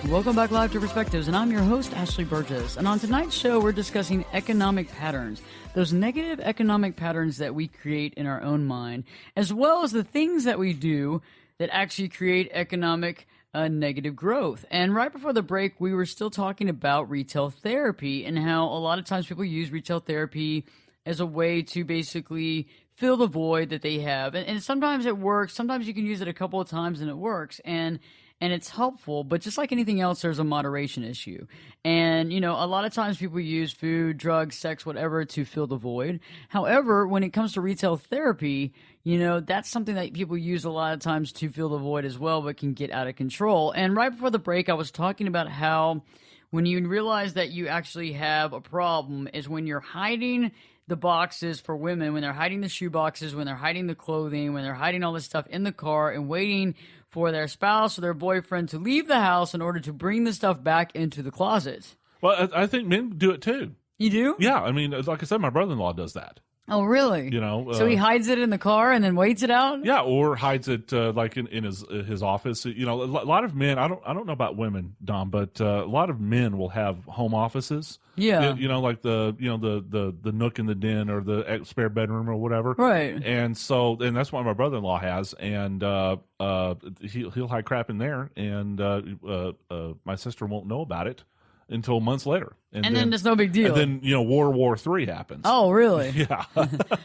Welcome back live to Perspectives, and I'm your host, Ashley Berges. And on tonight's show, we're discussing economic patterns, those negative economic patterns that we create in our own mind, as well as the things that we do that actually create economic negative growth. And right before the break, we were still talking about retail therapy and how a lot of times people use retail therapy as a way to basically fill the void that they have. And sometimes it works. Sometimes you can use it a couple of times and it works. And it's helpful, but just like anything else, there's a moderation issue. And, a lot of times people use food, drugs, sex, whatever to fill the void. However, when it comes to retail therapy, that's something that people use a lot of times to fill the void as well, but can get out of control. And right before the break, I was talking about how when you realize that you actually have a problem is when you're hiding the boxes for women, when they're hiding the shoe boxes, when they're hiding the clothing, when they're hiding all this stuff in the car and waiting for their spouse or their boyfriend to leave the house in order to bring the stuff back into the closet. Well, I think men do it too. You do? Yeah. I mean, like I said, my brother-in-law does that. Oh, really? So he hides it in the car and then waits it out? Yeah, or hides it like in his office. A lot of men. I don't know about women, Dom, but a lot of men will have home offices. Yeah. Like the nook in the den or the spare bedroom or whatever. Right. And that's what my brother-in-law has, and he'll hide crap in there, and my sister won't know about it until months later. And then it's no big deal. And then, World War III happens. Oh, really? Yeah.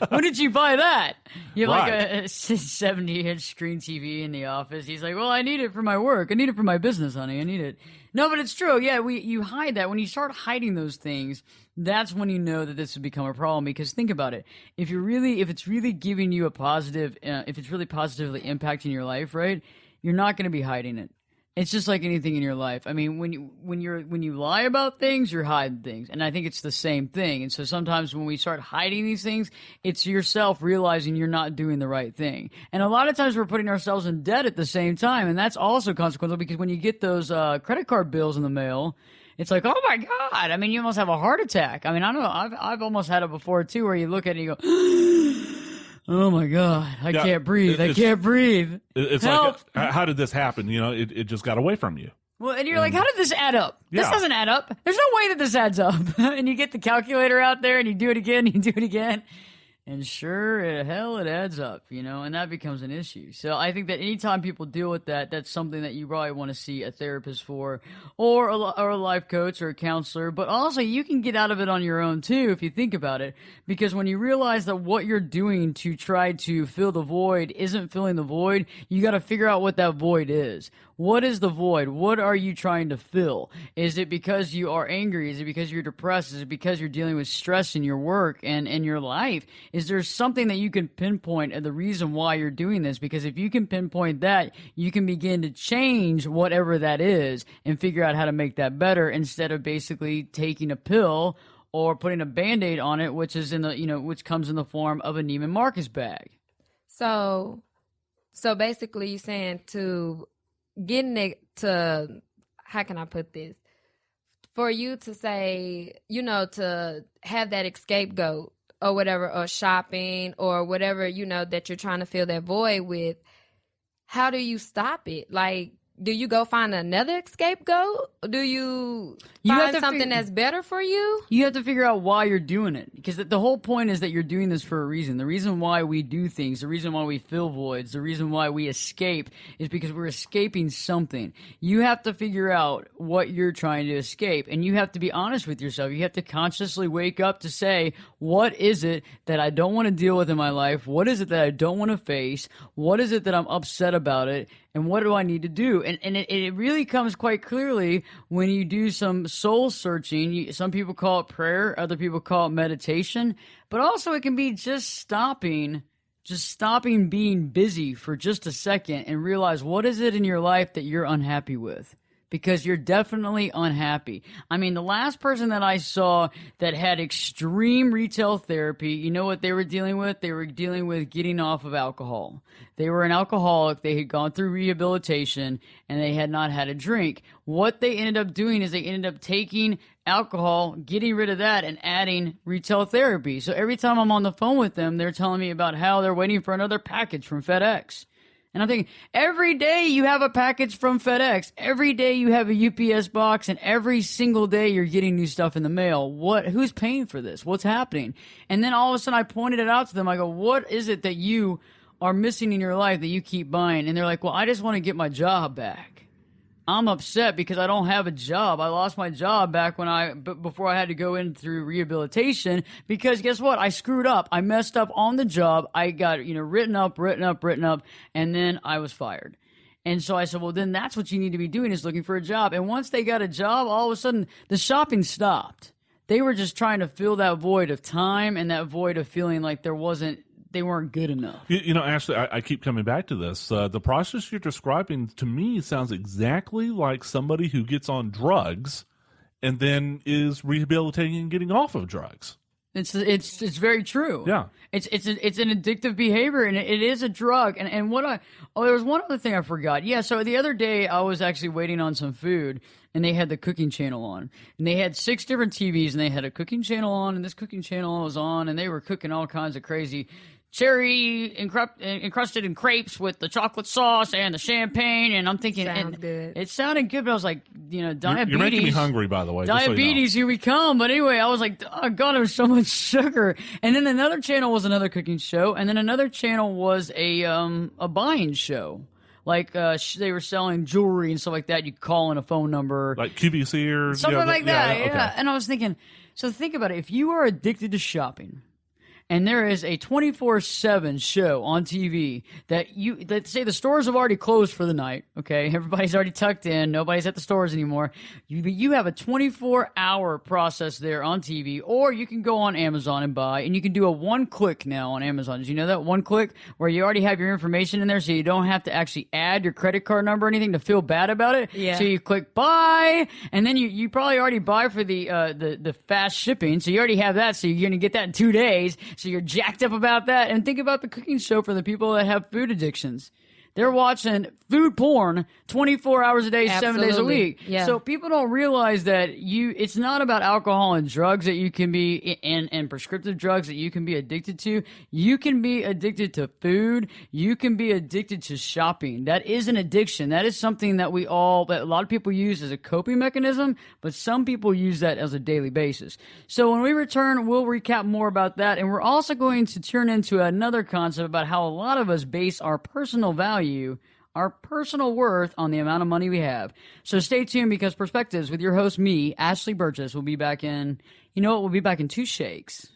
When did you buy that? You have Right. like a 70-inch screen TV in the office. He's like, well, I need it for my work. I need it for my business, honey. I need it. No, but it's true. Yeah, you hide that. When you start hiding those things, that's when you know that this has become a problem. Because think about it. If it's really giving you a positive, if it's really positively impacting your life, right, you're not going to be hiding it. It's just like anything in your life. I mean, when you lie about things, you're hiding things. And I think it's the same thing. And so sometimes when we start hiding these things, it's yourself realizing you're not doing the right thing. And a lot of times we're putting ourselves in debt at the same time. And that's also consequential because when you get those credit card bills in the mail, it's like, oh my God. I mean, you almost have a heart attack. I mean, I don't know. I've almost had it before too, where you look at it and you go, oh my God, I can't breathe. I can't breathe. It's Help. like, how did this happen? It just got away from you. Well, and you're like, how did this add up? This Yeah. doesn't add up. There's no way that this adds up. And you get the calculator out there and you do it again, and you do it again. And sure, hell, it adds up, and that becomes an issue. So I think that anytime people deal with that, that's something that you probably want to see a therapist for, or a life coach or a counselor. But also, you can get out of it on your own too, if you think about it. Because when you realize that what you're doing to try to fill the void isn't filling the void, you got to figure out what that void is. What is the void? What are you trying to fill? Is it because you are angry? Is it because you're depressed? Is it because you're dealing with stress in your work and in your life? Is there something that you can pinpoint as the reason why you're doing this? Because if you can pinpoint that, you can begin to change whatever that is and figure out how to make that better instead of basically taking a pill or putting a Band-Aid on it, which is which comes in the form of a Neiman Marcus bag. So basically you're saying to getting it to, how can I put this? For you to say, to have that scapegoat or whatever, or shopping or whatever, that you're trying to fill that void with, how do you stop it? Like, do you go find another scapegoat? Do you find something that's better for you? You have to figure out why you're doing it. Because the whole point is that you're doing this for a reason. The reason why we do things, the reason why we fill voids, the reason why we escape is because we're escaping something. You have to figure out what you're trying to escape. And you have to be honest with yourself. You have to consciously wake up to say, what is it that I don't want to deal with in my life? What is it that I don't want to face? What is it that I'm upset about it? And what do I need to do? And it really comes quite clearly when you do some soul searching. Some people call it prayer. Other people call it meditation. But also it can be just stopping being busy for just a second and realize what is it in your life that you're unhappy with. Because you're definitely unhappy. I mean, the last person that I saw that had extreme retail therapy, you know what they were dealing with? They were dealing with getting off of alcohol. They were an alcoholic. They had gone through rehabilitation, and they had not had a drink. What they ended up doing is they ended up taking alcohol, getting rid of that, and adding retail therapy. So every time I'm on the phone with them, they're telling me about how they're waiting for another package from FedEx. And I'm thinking, every day you have a package from FedEx. Every day you have a UPS box, and every single day you're getting new stuff in the mail. Who's paying for this? What's happening? And then all of a sudden I pointed it out to them. I go, what is it that you are missing in your life that you keep buying? And they're like, well, I just want to get my job back. I'm upset because I don't have a job. I lost my job back before I had to go in through rehabilitation because guess what? I screwed up. I messed up on the job. I got, written up, and then I was fired. And so I said, well, then that's what you need to be doing is looking for a job. And once they got a job, all of a sudden the shopping stopped. They were just trying to fill that void of time and that void of feeling like they weren't good enough. Ashley, I keep coming back to this. The process you're describing to me sounds exactly like somebody who gets on drugs and then is rehabilitating and getting off of drugs. It's very true. Yeah. It's an addictive behavior, and it is a drug. And there was one other thing I forgot. Yeah, so the other day I was actually waiting on some food, and they had the cooking channel on, and they had 6 different TVs, and they had a cooking channel on, and this cooking channel was on, and they were cooking all kinds of crazy cherry encrusted in crepes with the chocolate sauce and the champagne, and I'm thinking, Sounds good. It sounded good, but I was like, diabetes. You're making me hungry, by the way. just so you know. Diabetes, here we come. But anyway, I was like, oh God, there's so much sugar. And then another channel was another cooking show, and then another channel was a buying show. Like they were selling jewelry and stuff like that. You could call in a phone number, like QVC or something like that. Yeah. Okay. And I was thinking, so think about it. If you are addicted to shopping, and there is a 24/7 show on TV that say the stores have already closed for the night, okay? Everybody's already tucked in. Nobody's at the stores anymore. You have a 24-hour process there on TV, or you can go on Amazon and buy, and you can do a one-click now on Amazon. Did you know that? One-click, where you already have your information in there, so you don't have to actually add your credit card number or anything to feel bad about it. Yeah. So you click buy, and then you probably already buy for the fast shipping, so you already have that, so you're going to get that in 2 days. So you're jacked up about that. And think about the cooking show for the people that have food addictions. They're watching food porn 24 hours a day, Absolutely. 7 days a week. Yeah. So people don't realize that it's not about alcohol and drugs that you can be, and prescriptive drugs that you can be addicted to. You can be addicted to food. You can be addicted to shopping. That is an addiction. That is something that that a lot of people use as a coping mechanism, but some people use that as a daily basis. So when we return, we'll recap more about that. And we're also going to turn into another concept about how a lot of us base our personal value, our personal worth, on the amount of money we have. So stay tuned, because Perspectives with your host, me, Ashley Berges, will be back in, we'll be back in 2 shakes.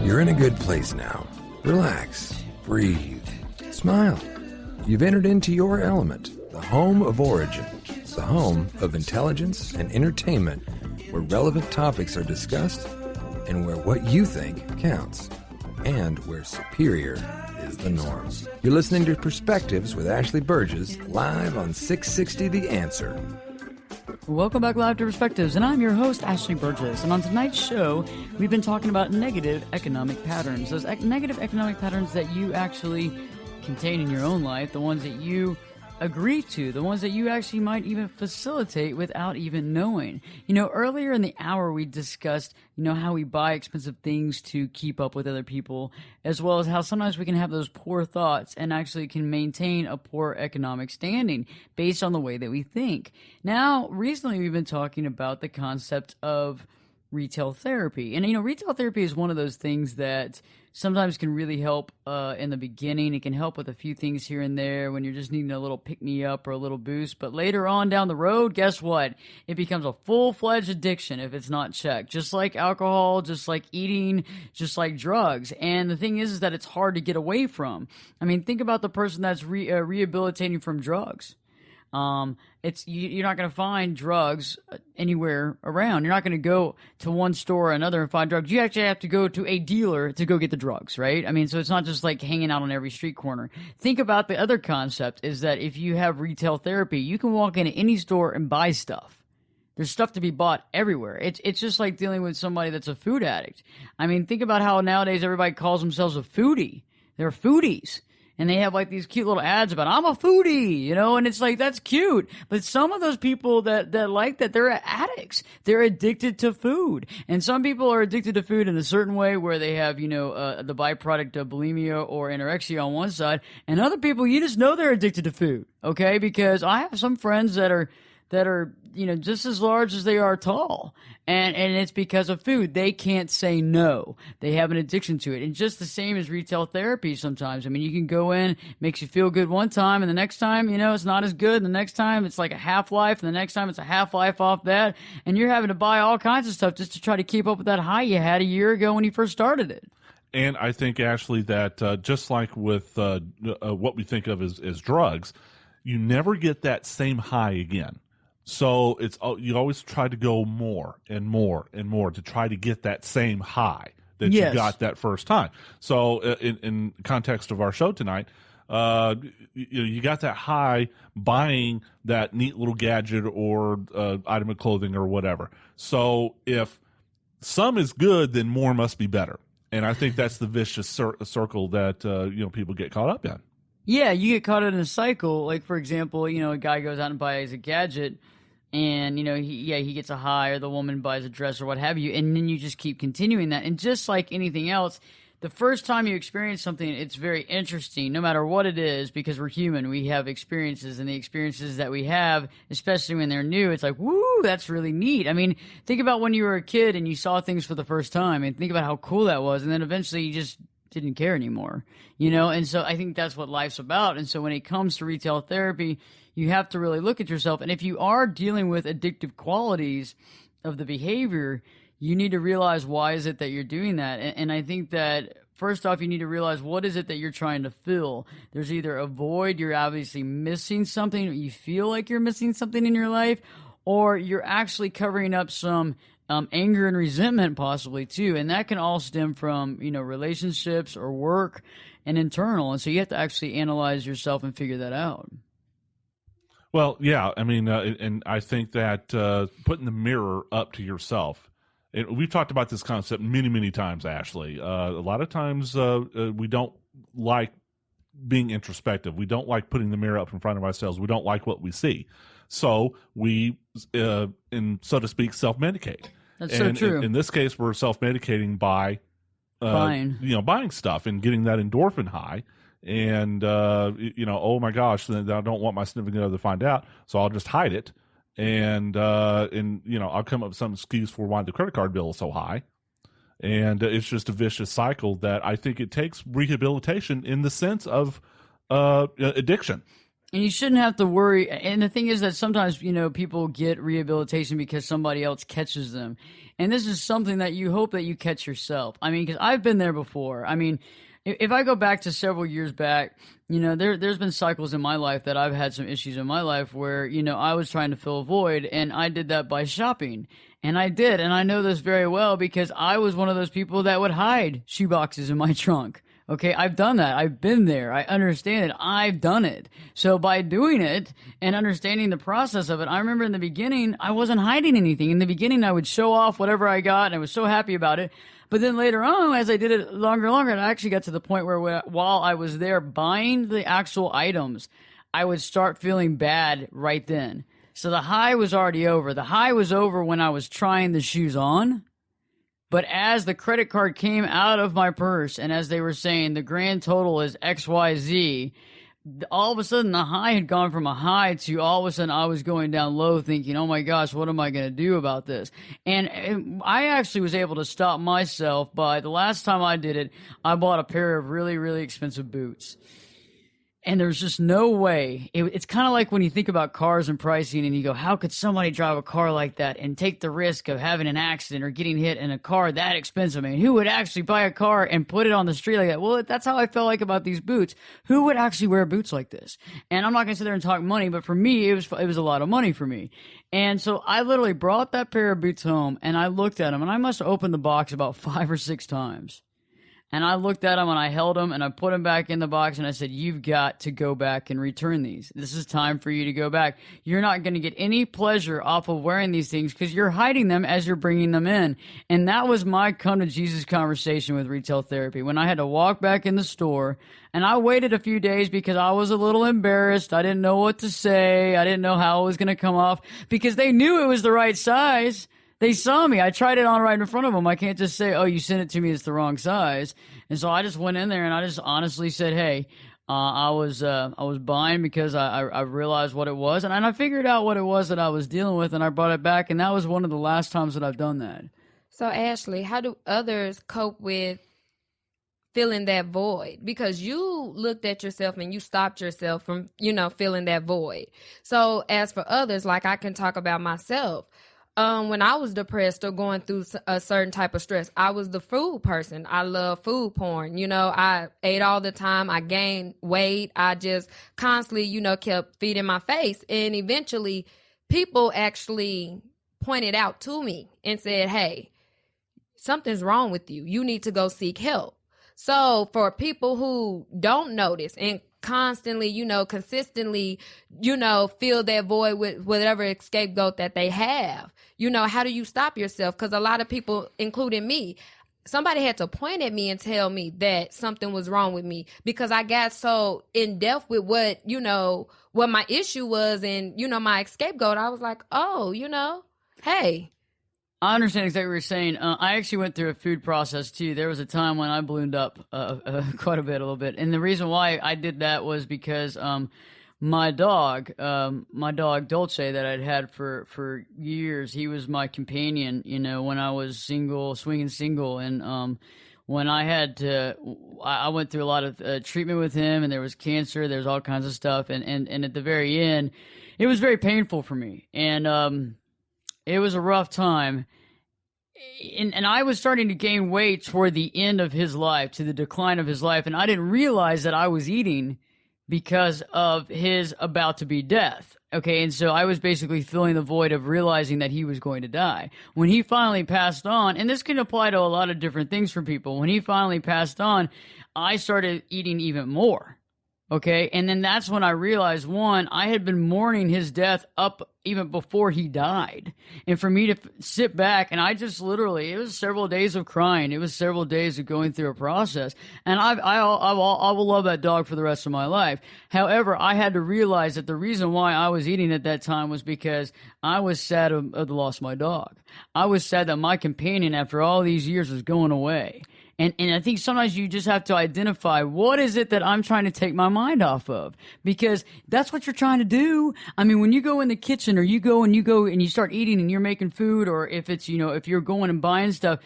You're in a good place now. Relax. Breathe. Smile. You've entered into your element, the home of origin, the home of intelligence and entertainment, where relevant topics are discussed and where what you think counts, and where superior is the norm. You're listening to Perspectives with Ashley Berges, live on 660 The Answer. Welcome back live to Perspectives, and I'm your host, Ashley Berges. And on tonight's show, we've been talking about negative economic patterns. Those negative economic patterns that you actually contain in your own life, the ones that you agree to, the ones that you actually might even facilitate without even knowing. Earlier in the hour, we discussed, how we buy expensive things to keep up with other people, as well as how sometimes we can have those poor thoughts and actually can maintain a poor economic standing based on the way that we think. Now, recently we've been talking about the concept of retail therapy. And, retail therapy is one of those things that sometimes can really help in the beginning. It can help with a few things here and there when you're just needing a little pick-me-up or a little boost. But later on down the road, guess what? It becomes a full-fledged addiction if it's not checked. Just like alcohol, just like eating, just like drugs. And the thing is that it's hard to get away from. I mean, think about the person that's rehabilitating from drugs. You're not going to find drugs anywhere around. You're not going to go to one store or another and find drugs. You actually have to go to a dealer to go get the drugs, right? I mean, so it's not just like hanging out on every street corner. Think about the other concept is that if you have retail therapy, you can walk into any store and buy stuff. There's stuff to be bought everywhere. It's just like dealing with somebody that's a food addict. I mean, think about how nowadays everybody calls themselves a foodie. They're foodies. And they have like these cute little ads about, I'm a foodie, and it's like, that's cute. But some of those people that like that, they're addicts. They're addicted to food. And some people are addicted to food in a certain way where they have, the byproduct of bulimia or anorexia on one side. And other people, you just know they're addicted to food, okay? Because I have some friends that are just as large as they are tall. And it's because of food. They can't say no. They have an addiction to it. And just the same as retail therapy sometimes. I mean, you can go in, makes you feel good one time, and the next time, it's not as good. And the next time, it's like a half-life, and the next time, it's a half-life off that. And you're having to buy all kinds of stuff just to try to keep up with that high you had a year ago when you first started it. And I think, Ashley, that just like with what we think of as drugs, you never get that same high again. So you always try to go more and more and more to try to get that same high that Yes. you got that first time. So in context of our show tonight, you got that high buying that neat little gadget or item of clothing or whatever. So if some is good, then more must be better. And I think that's the vicious circle that people get caught up in. Yeah, you get caught in a cycle. Like, for example, a guy goes out and buys a gadget, and he gets a high, or the woman buys a dress or what have you, and then you just keep continuing that. And just like anything else, the first time you experience something, it's very interesting, no matter what it is, because we're human. We have experiences, and the experiences that we have, especially when they're new, it's like, woo, that's really neat. I mean, think about when you were a kid and you saw things for the first time, and think about how cool that was, and then eventually you just didn't care anymore, and so I think that's what life's about. And so when it comes to retail therapy, you have to really look at yourself, and if you are dealing with addictive qualities of the behavior, you need to realize why is it that you're doing that. And I think that first off, you need to realize what is it that you're trying to fill. There's either a void, you're obviously missing something, you feel like you're missing something in your life, or you're actually covering up some anger and resentment possibly too. And that can all stem from, relationships or work and internal. And so you have to actually analyze yourself and figure that out. Well, yeah. I mean, and I think that putting the mirror up to yourself, we've talked about this concept many, many times, Ashley. A lot of times we don't like being introspective. We don't like putting the mirror up in front of ourselves. We don't like what we see. So we, so to speak, self-medicate. That's so true. In this case, we're self-medicating by buying stuff and getting that endorphin high. And, oh my gosh, I don't want my significant other to find out, so I'll just hide it. And I'll come up with some excuse for why the credit card bill is so high. And it's just a vicious cycle that I think it takes rehabilitation in the sense of addiction. And you shouldn't have to worry. And the thing is that sometimes, people get rehabilitation because somebody else catches them. And this is something that you hope that you catch yourself. I mean, because I've been there before. I mean, if I go back to several years back, there's been cycles in my life that I've had some issues in my life where, I was trying to fill a void, and I did that by shopping. And I did. And I know this very well because I was one of those people that would hide shoeboxes in my trunk. Okay, I've done that. I've been there. I understand it. I've done it. So by doing it and understanding the process of it, I remember in the beginning, I wasn't hiding anything. In the beginning, I would show off whatever I got, and I was so happy about it. But then later on, as I did it longer and longer, I actually got to the point where while I was there buying the actual items, I would start feeling bad right then. So the high was already over. The high was over when I was trying the shoes on. But as the credit card came out of my purse, and as they were saying the grand total is XYZ, all of a sudden the high had gone from a high to all of a sudden I was going down low thinking, oh my gosh, what am I going to do about this? And I actually was able to stop myself by the last time I did it, I bought a pair of really, really expensive boots. And there's just no way. It's kind of like when you think about cars and pricing and you go, how could somebody drive a car like that and take the risk of having an accident or getting hit in a car that expensive? I mean, who would actually buy a car and put it on the street like that? Well, that's how I felt like about these boots. Who would actually wear boots like this? And I'm not going to sit there and talk money, but for me, it was a lot of money for me. And so I literally brought that pair of boots home and I looked at them, and I must have opened the box about 5 or 6 times. And I looked at them and I held them and I put them back in the box and I said, you've got to go back and return these. This is time for you to go back. You're not going to get any pleasure off of wearing these things because you're hiding them as you're bringing them in. And that was my come to Jesus conversation with retail therapy. When I had to walk back in the store, and I waited a few days because I was a little embarrassed. I didn't know what to say. I didn't know how it was going to come off because they knew it was the right size. They saw me. I tried it on right in front of them. I can't just say, oh, you sent it to me. It's the wrong size. And so I just went in there and I just honestly said, hey, I was buying because I realized what it was. And I figured out what it was that I was dealing with, and I brought it back. And that was one of the last times that I've done that. So, Ashley, how do others cope with filling that void? Because you looked at yourself and you stopped yourself from, filling that void. So as for others, like I can talk about myself. When I was depressed or going through a certain type of stress, I was the food person. I love food porn. I ate all the time. I gained weight. I just constantly, kept feeding my face. And eventually people actually pointed out to me and said, hey, something's wrong with you. You need to go seek help. So for people who don't notice and constantly, consistently, fill that void with whatever scapegoat that they have, how do you stop yourself? Because a lot of people, including me, somebody had to point at me and tell me that something was wrong with me because I got so in depth with what my issue was and, my scapegoat. I was like, oh, hey. I understand exactly what you're saying. I actually went through a food process too. There was a time when I ballooned up quite a little bit. And the reason why I did that was because my dog Dolce that I'd had for years, he was my companion, when I was swinging single. And when I went through a lot of treatment with him, and there was cancer, there's all kinds of stuff. And at the very end, it was very painful for me. And it was a rough time. And I was starting to gain weight toward the end of his life, to the decline of his life. And I didn't realize that I was eating because of his about to be death. Okay. And so I was basically filling the void of realizing that he was going to die. When he finally passed on, and this can apply to a lot of different things for people. When he finally passed on, I started eating even more. Okay. And then that's when I realized, one, I had been mourning his death up even before he died. And for me to sit back, and I just literally, it was several days of crying. It was several days of going through a process. And I will love that dog for the rest of my life. However, I had to realize that the reason why I was eating at that time was because I was sad of the loss of my dog. I was sad that my companion, after all these years, was going away. And I think sometimes you just have to identify, what is it that I'm trying to take my mind off of? Because that's what you're trying to do. I mean, when you go in the kitchen, or you go and you start eating and you're making food, or if it's, if you're going and buying stuff,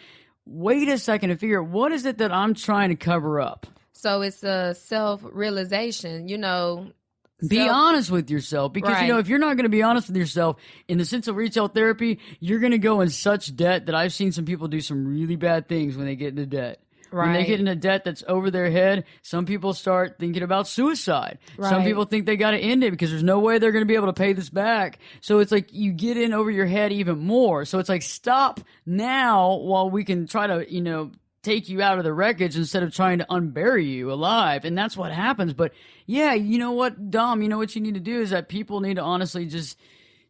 wait a second to figure out, what is it that I'm trying to cover up? So it's a self-realization, Be honest with yourself, because, right. If you're not going to be honest with yourself in the sense of retail therapy, you're going to go in such debt that I've seen some people do some really bad things when they get into debt. Right. When they get into debt that's over their head, some people start thinking about suicide. Right. Some people think they got to end it because there's no way they're going to be able to pay this back. So it's like you get in over your head even more. So it's like, stop now while we can try to, take you out of the wreckage instead of trying to unbury you alive. And that's what happens. But yeah, you know what, Dom, what you need to do is that people need to honestly just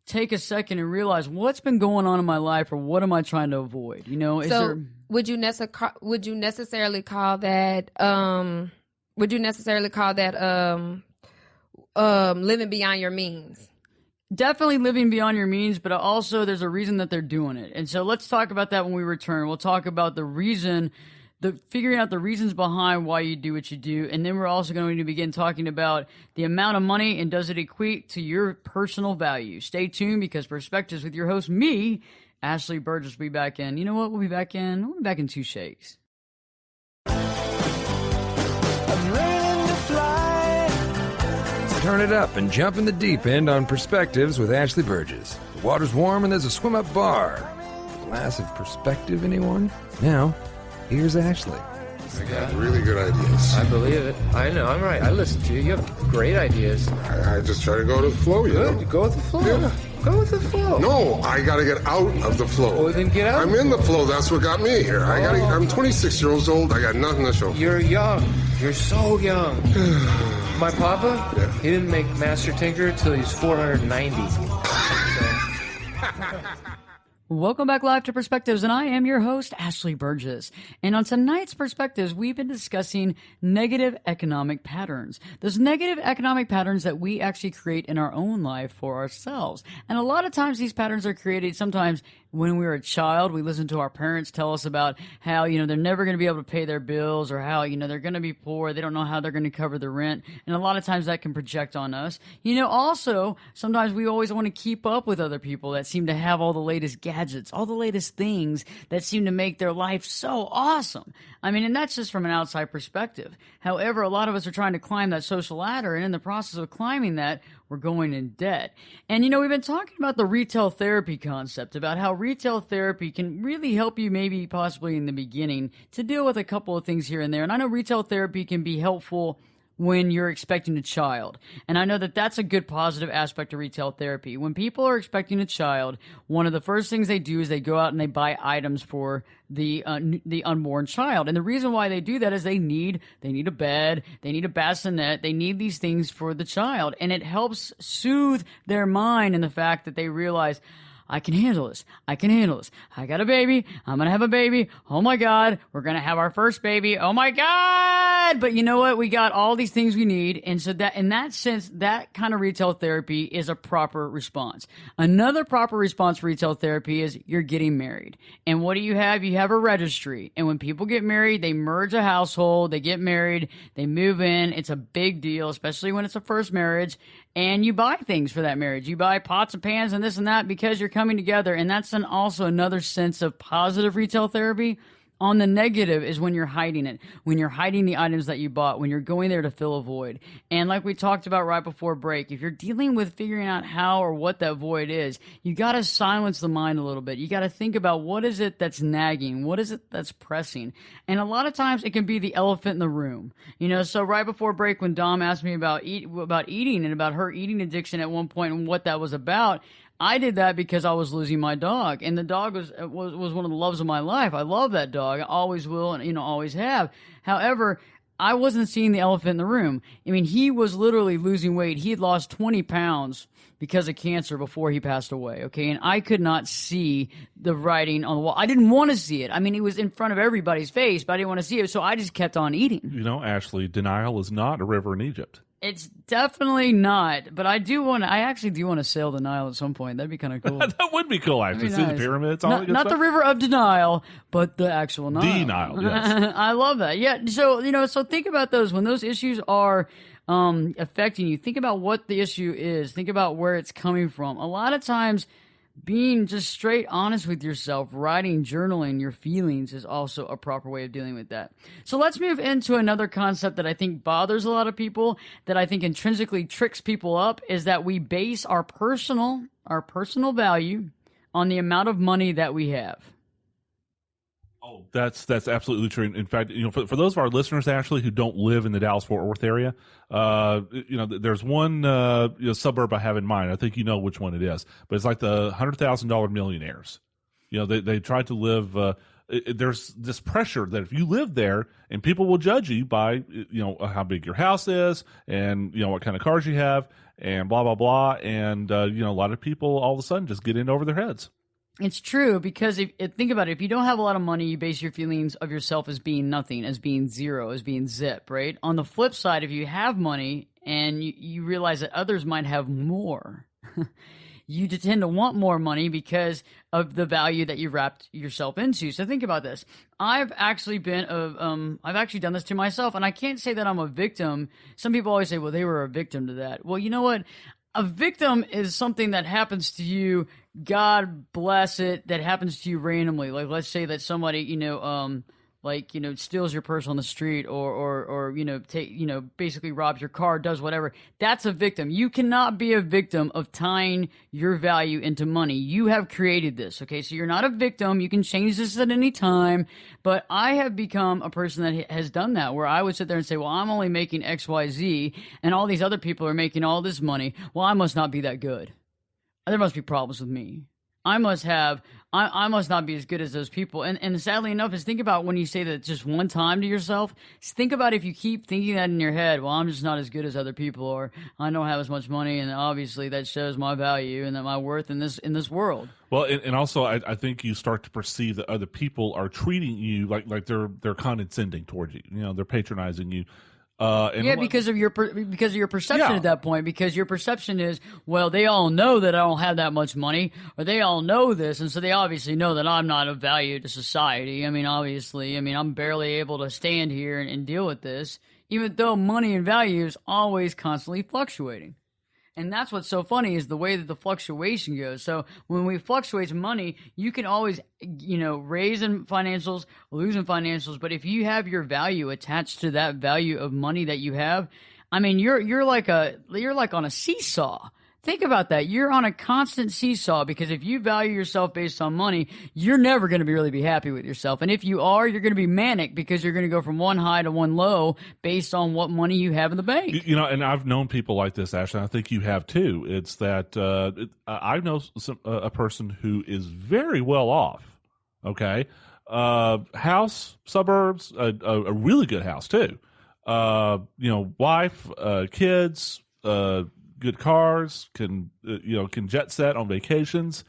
take a second and realize what's been going on in my life, or what am I trying to avoid? Would you necessarily call that living beyond your means? Definitely living beyond your means, but also there's a reason that they're doing it. And so let's talk about that when we return. We'll talk about figuring out the reasons behind why you do what you do. And then we're also going to begin talking about the amount of money, and does it equate to your personal value. Stay tuned, because Perspectives with your host, me, Ashley Burgess, will be back in. You know what? We'll be back in 2 shakes. Turn it up and jump in the deep end on Perspectives with Ashley Burgess. The water's warm and there's a swim-up bar. Glass of perspective, anyone? Now, here's Ashley. I got really good ideas. I believe it. I know. I'm right. I listen to you. You have great ideas. I just try to go with the flow, Good. Go with the flow. Yeah. Go with the flow. No, I got to get out of the flow. Well, then get out. I'm in the flow. That's what got me here. I'm 26 years old. I got nothing to show. You're young. You're so young. My papa, Yeah. He didn't make Master Tinker until he's 490. Welcome back live to Perspectives, and I am your host, Ashley Burgess. And on tonight's Perspectives, we've been discussing negative economic patterns. Those negative economic patterns that we actually create in our own life for ourselves. And a lot of times these patterns are created sometimes when we were a child. We listen to our parents tell us about how, they're never going to be able to pay their bills, or how, they're going to be poor. They don't know how they're going to cover the rent. And a lot of times that can project on us. Also, sometimes we always want to keep up with other people that seem to have all the latest gadgets, all the latest things that seem to make their life so awesome. And that's just from an outside perspective. However, a lot of us are trying to climb that social ladder, and in the process of climbing that, we're going in debt. And, we've been talking about the retail therapy concept, about how retail therapy can really help you, maybe possibly in the beginning, to deal with a couple of things here and there. And I know retail therapy can be helpful when you're expecting a child. And I know that that's a good positive aspect of retail therapy. When people are expecting a child, one of the first things they do is they go out and they buy items for the unborn child. And the reason why they do that is they need a bed, they need a bassinet, they need these things for the child. And it helps soothe their mind in the fact that they realize, I can handle this. I can handle this. I got a baby. I'm going to have a baby. Oh my God. We're going to have our first baby. Oh my God. But you know what? We got all these things we need. And so that, in that sense, that kind of retail therapy is a proper response. Another proper response for retail therapy is you're getting married. And what do you have? You have a registry. And when people get married, they merge a household, they get married, they move in. It's a big deal, especially when it's a first marriage. And you buy things for that marriage. You buy pots and pans and this and that because you're coming together. And that's also another sense of positive retail therapy. On the negative is when you're hiding it, when you're hiding the items that you bought, when you're going there to fill a void. And like we talked about right before break, if you're dealing with figuring out how or what that void is, you got to silence the mind a little bit. You got to think about what is it that's nagging? What is it that's pressing? And a lot of times it can be the elephant in the room. You know, so right before break when Dom asked me about eating and about her eating addiction at one point and what that was about, I did that because I was losing my dog, and the dog was one of the loves of my life. I love that dog. I always will, and always have. However, I wasn't seeing the elephant in the room. I mean, he was literally losing weight. He had lost 20 pounds because of cancer before he passed away, okay? And I could not see the writing on the wall. I didn't want to see it. I mean, it was in front of everybody's face, but I didn't want to see it, so I just kept on eating. You know, Ashley, denial is not a river in Egypt. It's definitely not, but I actually do want to sail the Nile at some point. That'd be kind of cool. That would be cool, actually. See the pyramids, all that good not stuff. the river of denial, but the actual Nile. The Nile, yes. I love that. Yeah, so think about those. When those issues are affecting you, think about what the issue is. Think about where it's coming from. A lot of times, being just straight honest with yourself, writing, journaling your feelings is also a proper way of dealing with that. So let's move into another concept that I think bothers a lot of people, that I think intrinsically tricks people up, is that we base our personal value on the amount of money that we have. Oh, that's absolutely true. In fact, for those of our listeners, Ashley, who don't live in the Dallas-Fort Worth area, there's one suburb I have in mind. I think you know which one it is, but it's like the $100,000 millionaires. They try to live. There's this pressure that if you live there, and people will judge you by how big your house is, and what kind of cars you have, and blah blah blah, and a lot of people all of a sudden just get in over their heads. It's true, because think about it. If you don't have a lot of money, you base your feelings of yourself as being nothing, as being zero, as being zip, right? On the flip side, if you have money and you realize that others might have more, you tend to want more money because of the value that you wrapped yourself into. So think about this. I've actually done this to myself, and I can't say that I'm a victim. Some people always say, well, they were a victim to that. Well, you know what? A victim is something that happens to you, God bless it, that happens to you randomly. Like, let's say that somebody, steals your purse on the street or basically robs your car, does whatever. That's a victim. You cannot be a victim of tying your value into money. You have created this, okay? So you're not a victim. You can change this at any time. But I have become a person that has done that, where I would sit there and say, well, I'm only making X, Y, Z, and all these other people are making all this money. Well, I must not be that good. There must be problems with me. I must not be as good as those people. And sadly enough, is think about when you say that just one time to yourself, think about if you keep thinking that in your head, well, I'm just not as good as other people, or I don't have as much money, and obviously that shows my value and that my worth in this world. Well, and also I think you start to perceive that other people are treating you like they're condescending towards you. They're patronizing you. Because of your perception at that point, because your perception is, well, they all know that I don't have that much money, or they all know this, and so they obviously know that I'm not of value to society. I'm barely able to stand here and deal with this, even though money and value is always constantly fluctuating. And that's what's so funny, is the way that the fluctuation goes. So when we fluctuate money, you can always, raise in financials, lose in financials. But if you have your value attached to that value of money that you have, I mean, you're like on a seesaw. Think about that. You're on a constant seesaw because if you value yourself based on money, you're never going to really be happy with yourself. And if you are, you're going to be manic because you're going to go from one high to one low based on what money you have in the bank. You know, and I've known people like this, Ashley. I think you have too. It's that I know a person who is very well off. Okay, house, suburbs, a really good house too. Wife, kids, good cars, can jet set on vacations,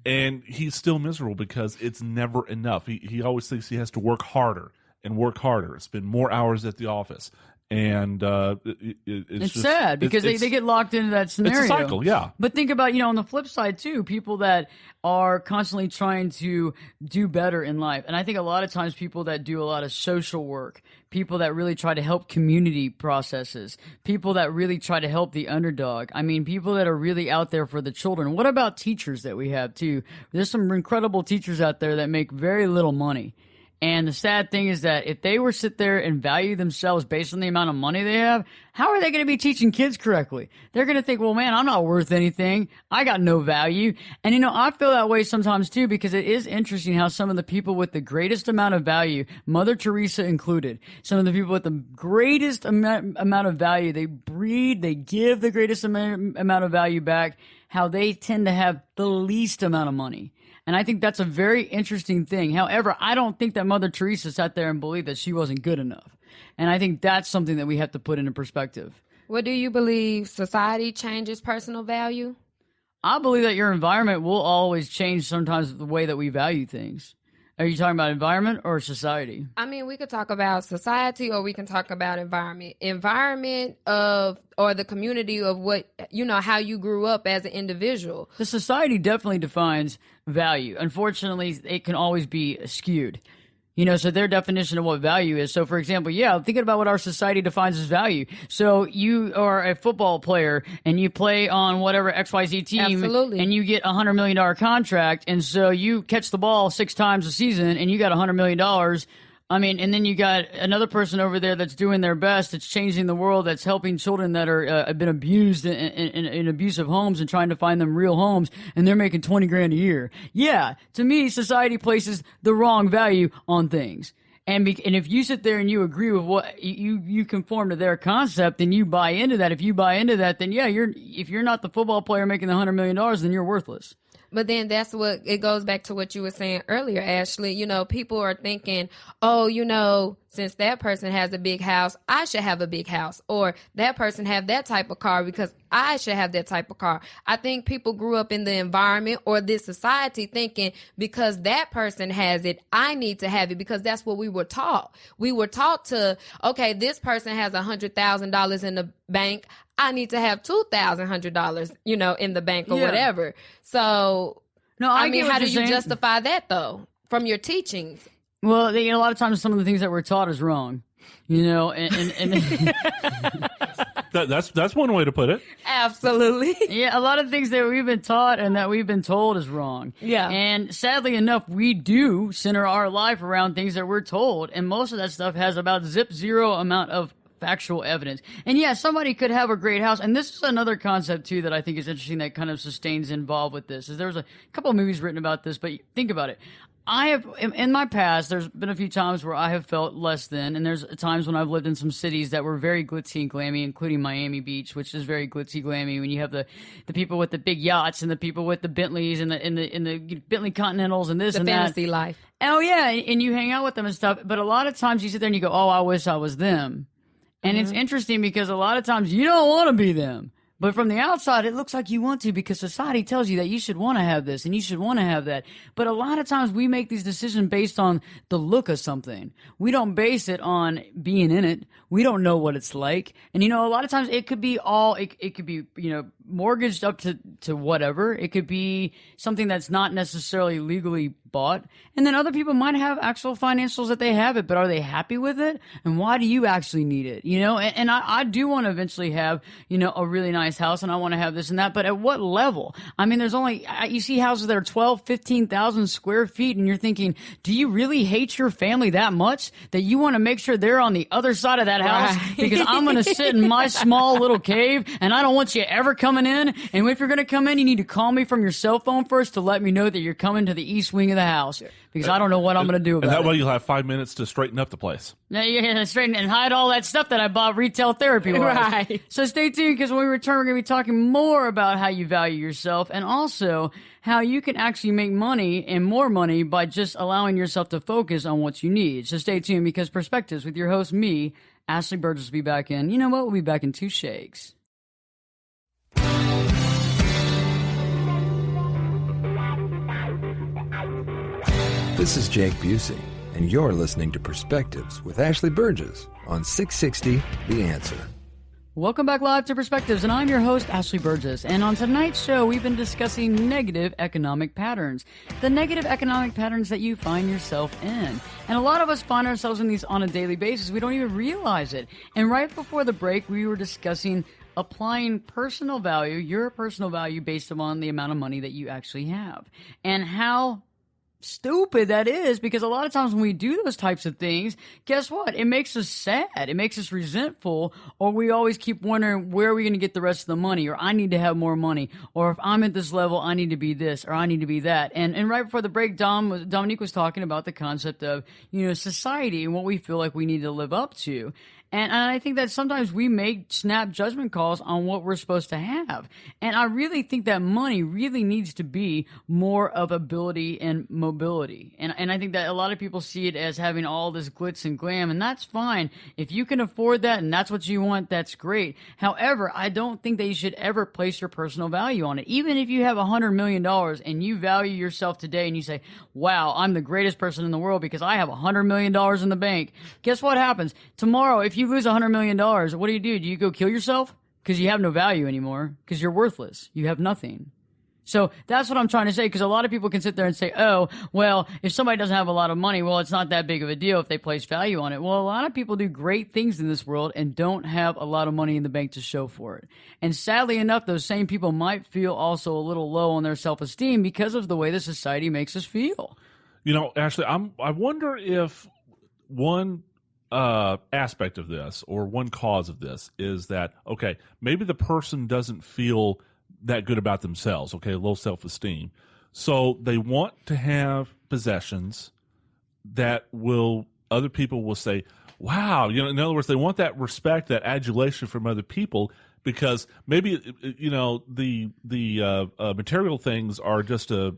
and he's still miserable because it's never enough. He always thinks he has to work harder and work harder, spend more hours at the office, and it's just sad because they get locked into that scenario. It's a cycle, yeah. But think about, on the flip side too, people that are constantly trying to do better in life. And I think a lot of times people that do a lot of social work, people that really try to help community processes, people that really try to help the underdog. I mean, people that are really out there for the children. What about teachers that we have too? There's some incredible teachers out there that make very little money. And the sad thing is that if they were sit there and value themselves based on the amount of money they have, how are they going to be teaching kids correctly? They're going to think, well, man, I'm not worth anything. I got no value. And, I feel that way sometimes too, because it is interesting how some of the people with the greatest amount of value, Mother Teresa included, some of the people with the greatest amount of value, they breed, they give the greatest amount of value back, how they tend to have the least amount of money. And I think that's a very interesting thing. However, I don't think that Mother Teresa sat there and believed that she wasn't good enough. And I think that's something that we have to put into perspective. What do you believe society changes personal value? I believe that your environment will always change sometimes the way that we value things. Are you talking about environment or society? I mean, we could talk about society or we can talk about environment. Environment or the community of what, how you grew up as an individual. The society definitely defines value. Unfortunately, it can always be skewed. So their definition of what value is. So, for example, thinking about what our society defines as value. So you are a football player and you play on whatever XYZ team. Absolutely. And you get a $100 million contract. And so you catch the ball 6 times a season and you got $100 million. I mean, and then you got another person over there that's doing their best, that's changing the world, that's helping children that are have been abused in abusive homes and trying to find them real homes, and they're making $20,000 a year. Yeah, to me, society places the wrong value on things. And if you sit there and you agree with what you conform to their concept and you buy into that, if you buy into that, then if you're not the football player making the $100 million, then you're worthless. But then it goes back to what you were saying earlier, Ashley. People are thinking, since that person has a big house, I should have a big house. Or that person have that type of car because I should have that type of car. I think people grew up in the environment or this society thinking because that person has it, I need to have it because that's what we were taught. We were taught to, okay, this person has $100,000 in the bank. I need to have $2,100, in the bank or whatever. So, no, I mean, how do you justify that though from your teachings? Well, a lot of times some of the things that we're taught is wrong, and that's one way to put it. Absolutely. Yeah, a lot of things that we've been taught and that we've been told is wrong. Yeah. And sadly enough, we do center our life around things that we're told, and most of that stuff has about zero amount of factual evidence. And somebody could have a great house. And this is another concept too that I think is interesting that kind of sustains involved with this. Is there's a couple of movies written about this, but think about it. I have, in my past, there's been a few times where I have felt less than, and there's times when I've lived in some cities that were very glitzy and glammy, including Miami Beach, which is very glitzy, glammy. When you have the people with the big yachts and the people with the Bentleys and the Bentley Continentals and this and that. The fantasy life. Oh yeah, and you hang out with them and stuff. But a lot of times you sit there and you go, "Oh, I wish I was them." And it's interesting because a lot of times you don't want to be them. But from the outside, it looks like you want to because society tells you that you should want to have this and you should want to have that. But a lot of times we make these decisions based on the look of something. We don't base it on being in it. We don't know what it's like. And, a lot of times it could be it could be, mortgaged up to whatever. It could be something that's not necessarily legally bought. And then other people might have actual financials that they have it, but are they happy with it? And why do you actually need it? And I do want to eventually have, a really nice house and I want to have this and that, but at what level? I mean, there's you see houses that are 12, 15,000 square feet and you're thinking, do you really hate your family that much that you want to make sure they're on the other side of that house? Right. Because I'm going to sit in my small little cave and I don't want you ever coming coming in, and if you're going to come in, you need to call me from your cell phone first to let me know that you're coming to the east wing of the house, because I don't know what I'm going to do about it. And that way you'll have 5 minutes to straighten up the place. Yeah, yeah, straighten and hide all that stuff that I bought retail therapy-wise. Right. So stay tuned, because when we return, we're going to be talking more about how you value yourself, and also how you can actually make money and more money by just allowing yourself to focus on what you need. So stay tuned, because Perspectives with your host, me, Ashley Burgess, will be back in. You know what? We'll be back in 2 shakes. This is Jake Busey, and you're listening to Perspectives with Ashley Burgess on 660 The Answer. Welcome back live to Perspectives, and I'm your host, Ashley Burgess. And on tonight's show, we've been discussing negative economic patterns, the negative economic patterns that you find yourself in. And a lot of us find ourselves in these on a daily basis. We don't even realize it. And right before the break, we were discussing applying personal value, your personal value, based upon the amount of money that you actually have, and how stupid that is, because a lot of times when we do those types of things, guess what? It makes us sad. It makes us resentful, or we always keep wondering, where are we going to get the rest of the money? Or I need to have more money. Or if I'm at this level, I need to be this, or I need to be that. And right before the break, Dominique was talking about the concept of, society and what we feel like we need to live up to. And I think that sometimes we make snap judgment calls on what we're supposed to have. And I really think that money really needs to be more of ability and mobility. And I think that a lot of people see it as having all this glitz and glam, and that's fine. If you can afford that and that's what you want, that's great. However, I don't think that you should ever place your personal value on it. Even if you have $100 million and you value yourself today and you say, wow, I'm the greatest person in the world because I have $100 million in the bank. Guess what happens? Tomorrow, if you lose $100 million, what do? Do you go kill yourself? Because you have no value anymore, because you're worthless. You have nothing. So that's what I'm trying to say, because a lot of people can sit there and say, oh, well, if somebody doesn't have a lot of money, well, it's not that big of a deal if they place value on it. Well, a lot of people do great things in this world and don't have a lot of money in the bank to show for it. And sadly enough, those same people might feel also a little low on their self-esteem because of the way the society makes us feel. Ashley, I wonder if one aspect of this, or one cause of this, is that, okay, maybe the person doesn't feel that good about themselves, okay, low self-esteem, so they want to have possessions that other people will say, wow, in other words, they want that respect, that adulation from other people, because maybe the material things are just a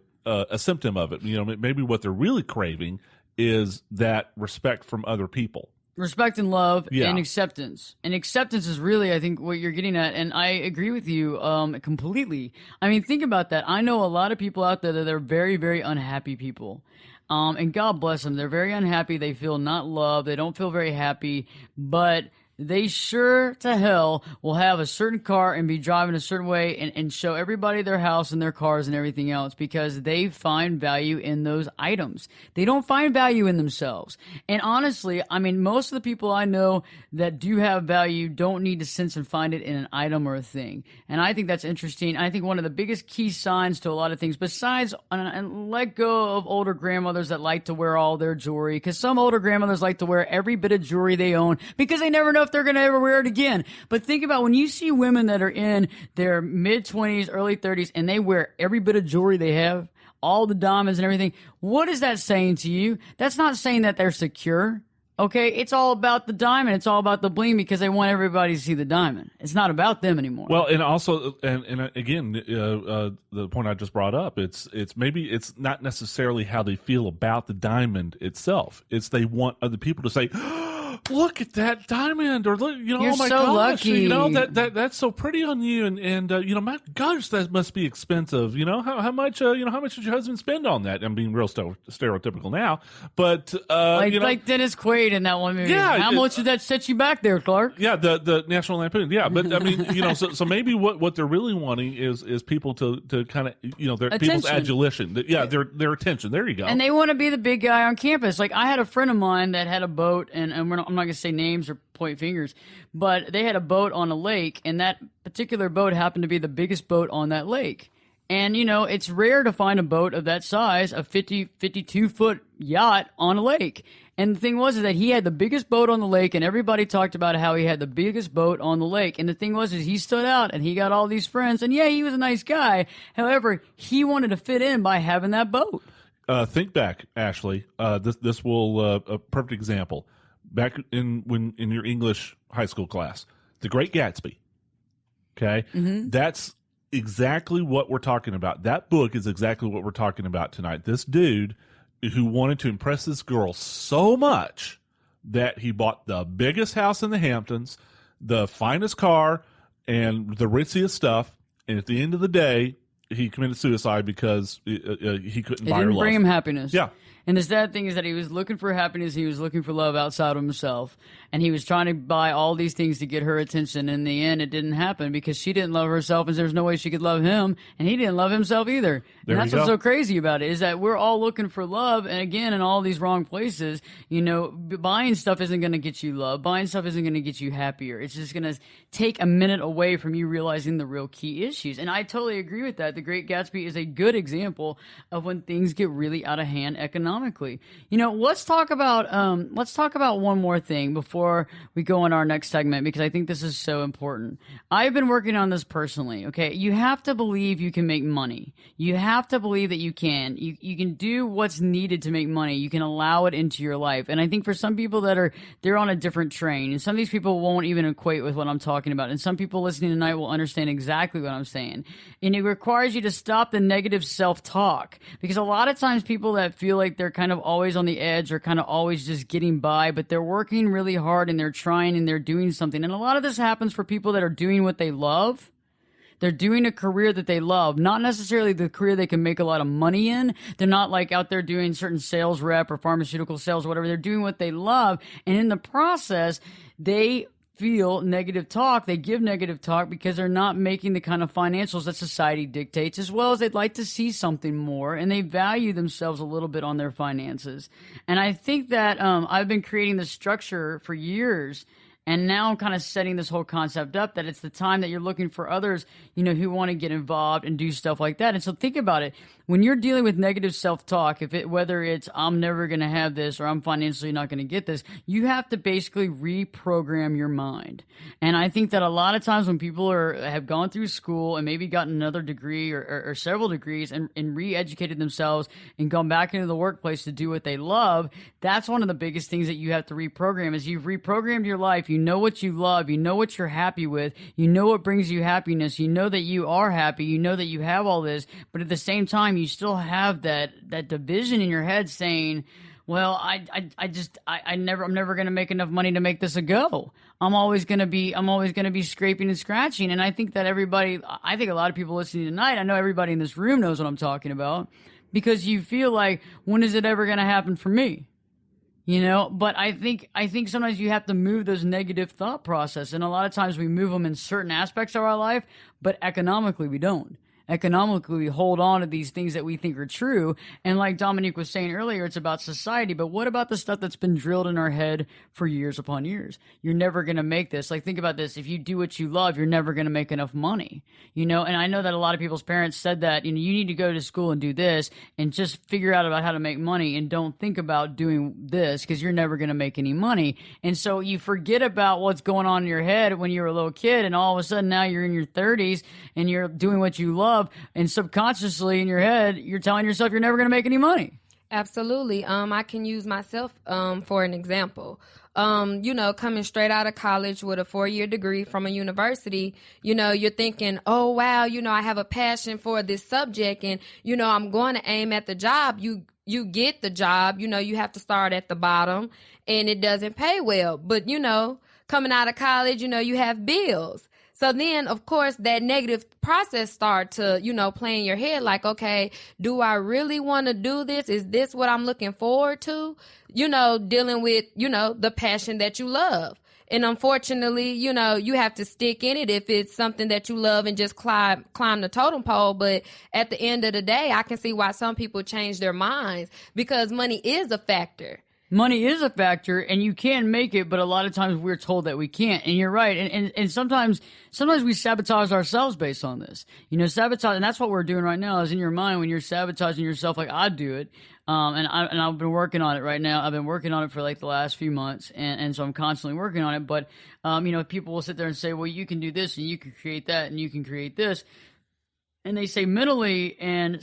symptom of it. Maybe what they're really craving is that respect from other people. Respect and love and acceptance. And acceptance is really, I think, what you're getting at. And I agree with you completely. I mean, think about that. I know a lot of people out there that are very, very unhappy people. And God bless them. They're very unhappy. They feel not loved. They don't feel very happy. But they sure to hell will have a certain car and be driving a certain way and show everybody their house and their cars and everything else, because they find value in those items. They don't find value in themselves. And honestly, I mean, most of the people I know that do have value don't need to sense and find it in an item or a thing. And I think that's interesting. I think one of the biggest key signs to a lot of things, besides, and let go of older grandmothers that like to wear all their jewelry, because some older grandmothers like to wear every bit of jewelry they own because they never know if they're going to ever wear it again. But think about when you see women that are in their mid-20s, early 30s, and they wear every bit of jewelry they have, all the diamonds and everything. What is that saying to you? That's not saying that they're secure. Okay, it's all about the diamond. It's all about the bling, because they want everybody to see the diamond. It's not about them anymore. Well, and also, and again, the point I just brought up, it's maybe it's not necessarily how they feel about the diamond itself. It's they want other people to say, look at that diamond, or look, You're oh my so gosh, lucky. That's so pretty on you, and my gosh, that must be expensive. How much did your husband spend on that? I'm being real stereotypical now, but like Dennis Quaid in that one movie. Yeah, how much did that set you back there, Clark? Yeah, the National Lampoon. Yeah, but I mean, so maybe what they're really wanting is people to kind of people's adulation. Their attention. There you go. And they want to be the big guy on campus. Like, I had a friend of mine that had a boat, and I'm not going to say names or point fingers, but they had a boat on a lake, and that particular boat happened to be the biggest boat on that lake. And, it's rare to find a boat of that size, a 52-foot yacht on a lake. And the thing was is that he had the biggest boat on the lake, and everybody talked about how he had the biggest boat on the lake. And the thing was is he stood out, and he got all these friends. And, yeah, he was a nice guy. However, he wanted to fit in by having that boat. Think back, Ashley. This will a perfect example. Back in your English high school class, The Great Gatsby. Okay, That's exactly what we're talking about. That book is exactly what we're talking about tonight. This dude who wanted to impress this girl so much that he bought the biggest house in the Hamptons, the finest car, and the ritziest stuff. And at the end of the day, he committed suicide because he couldn't buy her love. It didn't bring him happiness. Yeah. And the sad thing is that he was looking for happiness. He was looking for love outside of himself. And he was trying to buy all these things to get her attention. In the end, it didn't happen because she didn't love herself, and there's no way she could love him. And he didn't love himself either. And that's what's so crazy about it, is that we're all looking for love. And again, in all these wrong places, buying stuff isn't going to get you love. Buying stuff isn't going to get you happier. It's just going to take a minute away from you realizing the real key issues. And I totally agree with that. The Great Gatsby is a good example of when things get really out of hand economically. Let's talk about one more thing before we go on our next segment, because I think this is so important. I've been working on this personally. Okay, you have to believe you can make money. You have to believe that you can. You can do what's needed to make money. You can allow it into your life. And I think for some people they're on a different train, and some of these people won't even equate with what I'm talking about. And some people listening tonight will understand exactly what I'm saying. And it requires you to stop the negative self-talk, because a lot of times people that feel like they're kind of always on the edge or kind of always just getting by, but they're working really hard and they're trying and they're doing something. And a lot of this happens for people that are doing what they love. They're doing a career that they love, not necessarily the career they can make a lot of money in. They're not like out there doing certain sales rep or pharmaceutical sales, whatever. They're doing what they love. And in the process, they feel negative talk. They give negative talk because they're not making the kind of financials that society dictates, as well as they'd like to see something more, and they value themselves a little bit on their finances. And I think that I've been creating this structure for years, and now I'm kind of setting this whole concept up that it's the time that you're looking for others, who want to get involved and do stuff like that. And so think about it. When you're dealing with negative self-talk, whether it's I'm never going to have this or I'm financially not going to get this, you have to basically reprogram your mind. And I think that a lot of times when people have gone through school and maybe gotten another degree or several degrees and re-educated themselves and gone back into the workplace to do what they love, that's one of the biggest things that you have to reprogram. Is you've reprogrammed your life. You know what you love. You know what you're happy with. You know what brings you happiness. You know that you are happy. You know that you have all this. But at the same time, you still have that division in your head saying, well, I'm never going to make enough money to make this a go. I'm always going to be scraping and scratching. And I think that I think a lot of people listening tonight, I know everybody in this room knows what I'm talking about, because you feel like, when is it ever going to happen for me? But I think sometimes you have to move those negative thought process. And a lot of times we move them in certain aspects of our life, but economically we don't. Economically, we hold on to these things that we think are true. And like Dominique was saying earlier, it's about society. But what about the stuff that's been drilled in our head for years upon years? You're never going to make this. Like, think about this. If you do what you love, you're never going to make enough money. And I know that a lot of people's parents said that, you need to go to school and do this and just figure out about how to make money, and don't think about doing this because you're never going to make any money. And so you forget about what's going on in your head when you were a little kid, and all of a sudden now you're in your 30s and you're doing what you love. And subconsciously in your head, you're telling yourself you're never going to make any money. Absolutely. I can use myself for an example. Coming straight out of college with a 4-year degree from a university, you're thinking, oh, wow, I have a passion for this subject, and, I'm going to aim at the job. You get the job, you have to start at the bottom, and it doesn't pay well. But, coming out of college, you have bills. So then, of course, that negative process start to, play in your head like, okay, do I really want to do this? Is this what I'm looking forward to? Dealing with, the passion that you love. And unfortunately, you have to stick in it if it's something that you love and just climb the totem pole. But at the end of the day, I can see why some people change their minds, because money is a factor. Money is a factor, and you can make it, but a lot of times we're told that we can't. And you're right. And sometimes we sabotage ourselves based on this. Sabotage, and that's what we're doing right now. Is in your mind when you're sabotaging yourself, like I do it. And I've been working on it right now. I've been working on it for like the last few months, and so I'm constantly working on it. But people will sit there and say, well, you can do this, and you can create that, and you can create this, and they say mentally and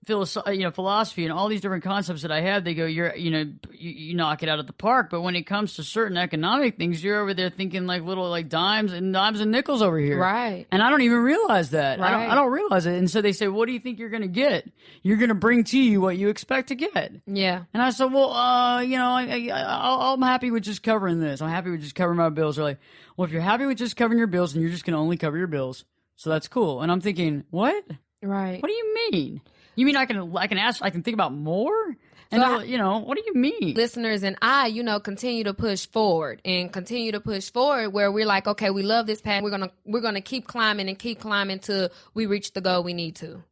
philosophy and all these different concepts that I have, they go, you knock it out of the park. But when it comes to certain economic things, you're over there thinking like little like dimes and nickels over here. Right. And I don't even realize that. Right. I don't realize it. And so they say, what do you think you're going to get? You're going to bring to you what you expect to get. Yeah. And I said, well, I'm happy with just covering this. I'm happy with just covering my bills. They're like, well, if you're happy with just covering your bills, then you're just going to only cover your bills. So that's cool. And I'm thinking, what? Right. What do you mean? You mean I can think about more? And So what do you mean? Listeners and I, continue to push forward where we're like, okay, we love this path. We're gonna keep climbing till we reach the goal we need to.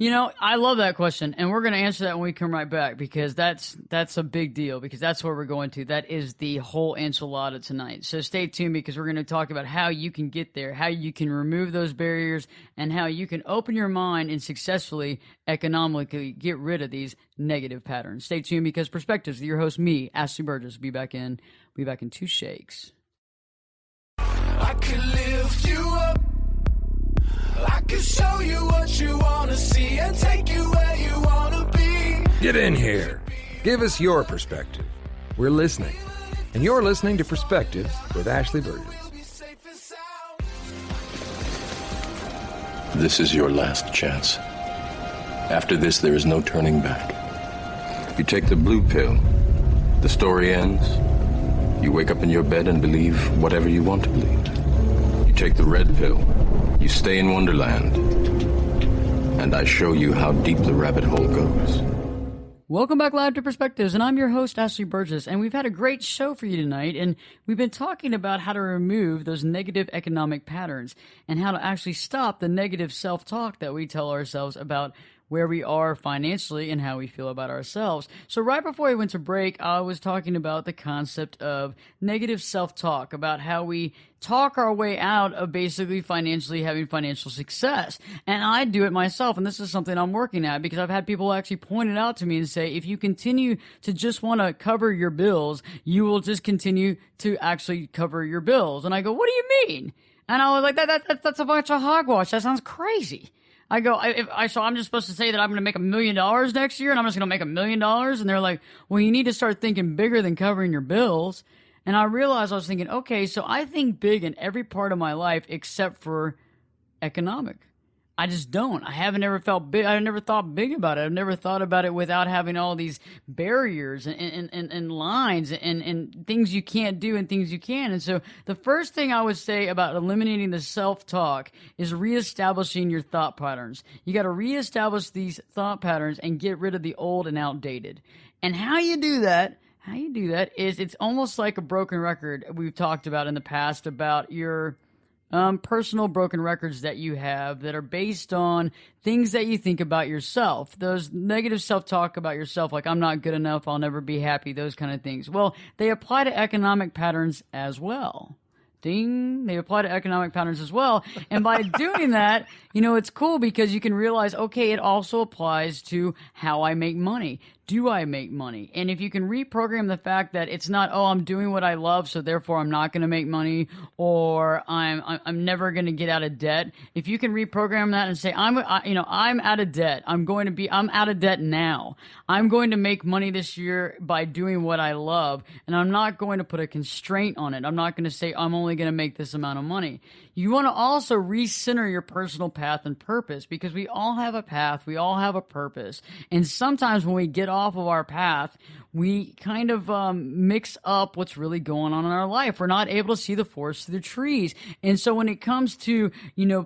I love that question, and we're going to answer that when we come right back, because that's a big deal, because that's where we're going to. That is the whole enchilada tonight. So stay tuned, because we're going to talk about how you can get there, how you can remove those barriers, and how you can open your mind and successfully, economically get rid of these negative patterns. Stay tuned, because Perspectives with your host, me, Ashley Berges, will be back in 2 shakes. I can lift you up. I can show you what you want to see and take you where you want to be. Get in here. Give us your perspective. We're listening. And you're listening to Perspectives with Ashley Berges. This is your last chance. After this, there is no turning back. You take the blue pill, the story ends. You wake up in your bed and believe whatever you want to believe. You take the red pill. You stay in Wonderland, and I show you how deep the rabbit hole goes. Welcome back live to Perspectives, and I'm your host, Ashley Berges, and we've had a great show for you tonight, and we've been talking about how to remove those negative economic patterns and how to actually stop the negative self-talk that we tell ourselves about where we are financially and how we feel about ourselves. So right before we went to break, I was talking about the concept of negative self-talk, about how we talk our way out of basically financially having financial success. And I do it myself, and this is something I'm working at, because I've had people actually point it out to me and say, if you continue to just want to cover your bills, you will just continue to actually cover your bills. And I go, what do you mean? And I was like, that's a bunch of hogwash. That sounds crazy. I go, so I'm just supposed to say that I'm going to make $1 million next year, and I'm just going to make $1 million? And they're like, well, you need to start thinking bigger than covering your bills. And I realized I was thinking, okay, so I think big in every part of my life except for economic. I just don't. I haven't ever felt big. I've never thought big about it. I've never thought about it without having all these barriers and lines and things you can't do and things you can. And so the first thing I would say about eliminating the self-talk is reestablishing your thought patterns. You got to reestablish these thought patterns and get rid of the old and outdated. And how you do that is it's almost like a broken record we've talked about in the past about your personal broken records that you have that are based on things that you think about yourself. Those negative self-talk about yourself, like I'm not good enough, I'll never be happy, those kind of things. Well, they apply to economic patterns as well. Ding. They apply to economic patterns as well. And by doing that, it's cool because you can realize, okay, it also applies to how I make money. Do I make money? And if you can reprogram the fact that it's not, I'm doing what I love, so therefore I'm not going to make money, or I'm never going to get out of debt. If you can reprogram that and say, I'm out of debt. I'm out of debt now. I'm going to make money this year by doing what I love, and I'm not going to put a constraint on it. I'm not going to say I'm only going to make this amount of money. You want to also recenter your personal path and purpose, because we all have a path, we all have a purpose, and sometimes when we get off of our path, we kind of mix up what's really going on in our life. We're not able to see the forest through the trees. And so when it comes to,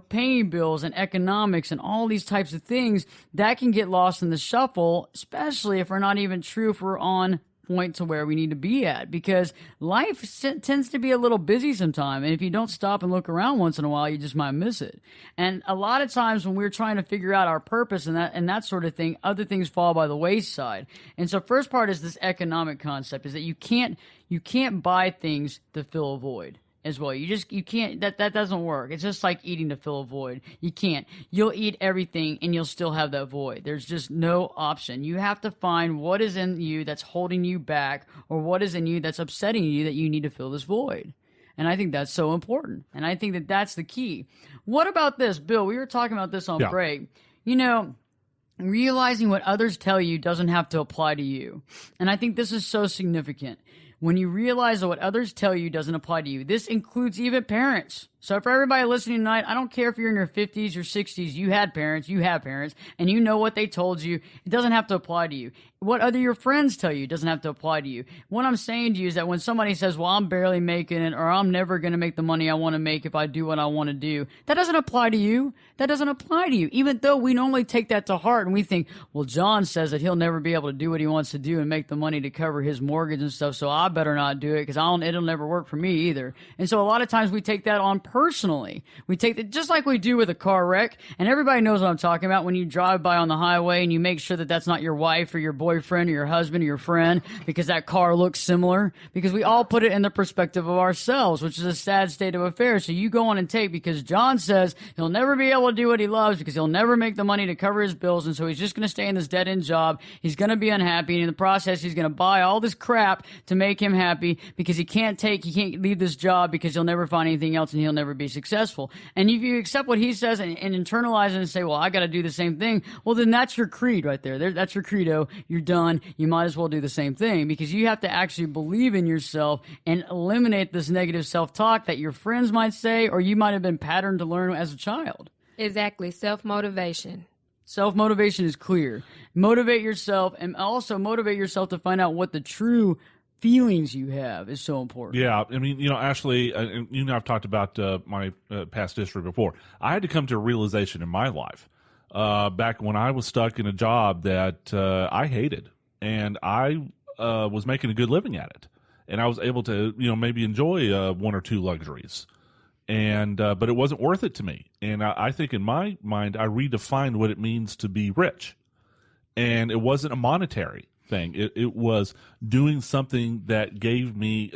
paying bills and economics and all these types of things, that can get lost in the shuffle, especially if we're not even true if we're on point to where we need to be at, because life tends to be a little busy sometimes. And if you don't stop and look around once in a while, you just might miss it. And a lot of times when we're trying to figure out our purpose and that sort of thing, other things fall by the wayside. And so first part is this economic concept, is that you can't buy things to fill a void as well. You can't, that doesn't work. It's just like eating to fill a void. You can't. You'll eat everything and you'll still have that void. There's just no option. You have to find what is in you that's holding you back, or what is in you that's upsetting you that you need to fill this void. And I think that's so important. And I think that that's the key. What about this, Bill? We were talking about this on break. You know, realizing what others tell you doesn't have to apply to you. And I think this is so significant. When you realize that what others tell you doesn't apply to you, this includes even parents. So for everybody listening tonight, I don't care if you're in your 50s or 60s, you have parents, and you know what they told you. It doesn't have to apply to you. What other your friends tell you doesn't have to apply to you. What I'm saying to you is that when somebody says, well, I'm barely making it, or I'm never going to make the money I want to make if I do what I want to do, that doesn't apply to you. That doesn't apply to you. Even though we normally take that to heart and we think, well, John says that he'll never be able to do what he wants to do and make the money to cover his mortgage and stuff, so I better not do it because it'll never work for me either. And so a lot of times we take that on personally. We take it just like we do with a car wreck, and everybody knows what I'm talking about when you drive by on the highway and you make sure that that's not your wife or your boyfriend or your husband or your friend because that car looks similar, because we all put it in the perspective of ourselves, which is a sad state of affairs. So you go on and take, because John says he'll never be able to do what he loves because he'll never make the money to cover his bills, and so he's just going to stay in this dead-end job. He's going to be unhappy, and in the process he's going to buy all this crap to make him happy because he can't leave this job because he'll never find anything else and he'll never be successful. And if you accept what he says and internalize it and say, well, I got to do the same thing, well, then that's your creed right there. That's your credo. You're done. You might as well do the same thing, because you have to actually believe in yourself and eliminate this negative self-talk that your friends might say, or you might have been patterned to learn as a child. Exactly. Self-motivation. Self-motivation is clear. Motivate yourself, and also motivate yourself to find out what the true feelings you have is so important. Yeah, I mean, Ashley, I've talked about my past history before. I had to come to a realization in my life back when I was stuck in a job that I hated, and I was making a good living at it, and I was able to, maybe enjoy one or two luxuries, and but it wasn't worth it to me. And I think in my mind, I redefined what it means to be rich, and it wasn't a monetary thing. It was doing something that gave me,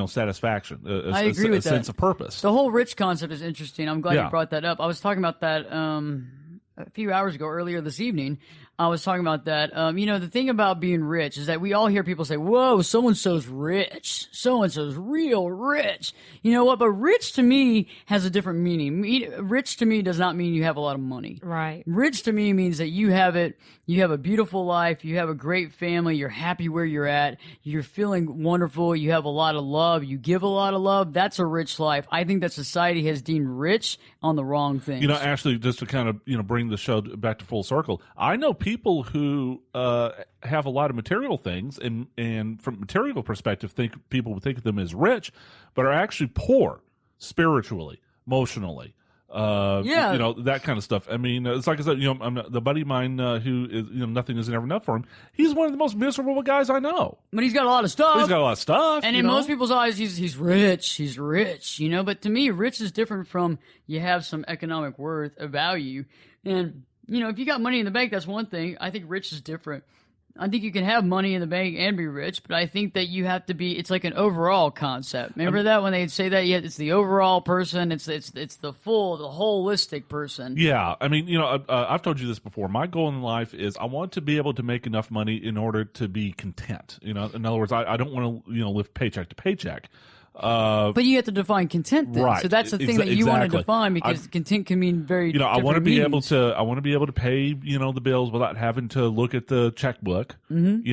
satisfaction, I agree with a sense of purpose. The whole rich concept is interesting. I'm glad you brought that up. I was talking about that a few hours ago, earlier this evening. I was talking about that. The thing about being rich is that we all hear people say, whoa, so-and-so's rich. So-and-so's real rich. You know what? But rich to me has a different meaning. Rich to me does not mean you have a lot of money. Right. Rich to me means that you have a beautiful life, you have a great family, you're happy where you're at, you're feeling wonderful, you have a lot of love, you give a lot of love. That's a rich life. I think that society has deemed rich on the wrong things. Ashley, just to kind of, bring the show back to full circle, I know people who have a lot of material things, and from a material perspective, people would think of them as rich, but are actually poor spiritually, emotionally. That kind of stuff. I mean, it's like I said, the buddy of mine who is, nothing is ever enough for him. He's one of the most miserable guys I know. But he's got a lot of stuff. And in most people's eyes, he's rich. He's rich, But to me, rich is different from you have some economic worth, a value. And, if you got money in the bank, that's one thing. I think rich is different. I think you can have money in the bank and be rich, but I think that you have to be, it's like an overall concept. Remember that when they'd say that? Yeah, it's the overall person, it's the holistic person. Yeah, I mean, I've told you this before. My goal in life is I want to be able to make enough money in order to be content. In other words, I don't want to, live paycheck to paycheck. But you have to define content then. Right. So that's the thing that you want to define, because content can mean very different I want to be meanings. I want to be able to pay, the bills without having to look at the checkbook, and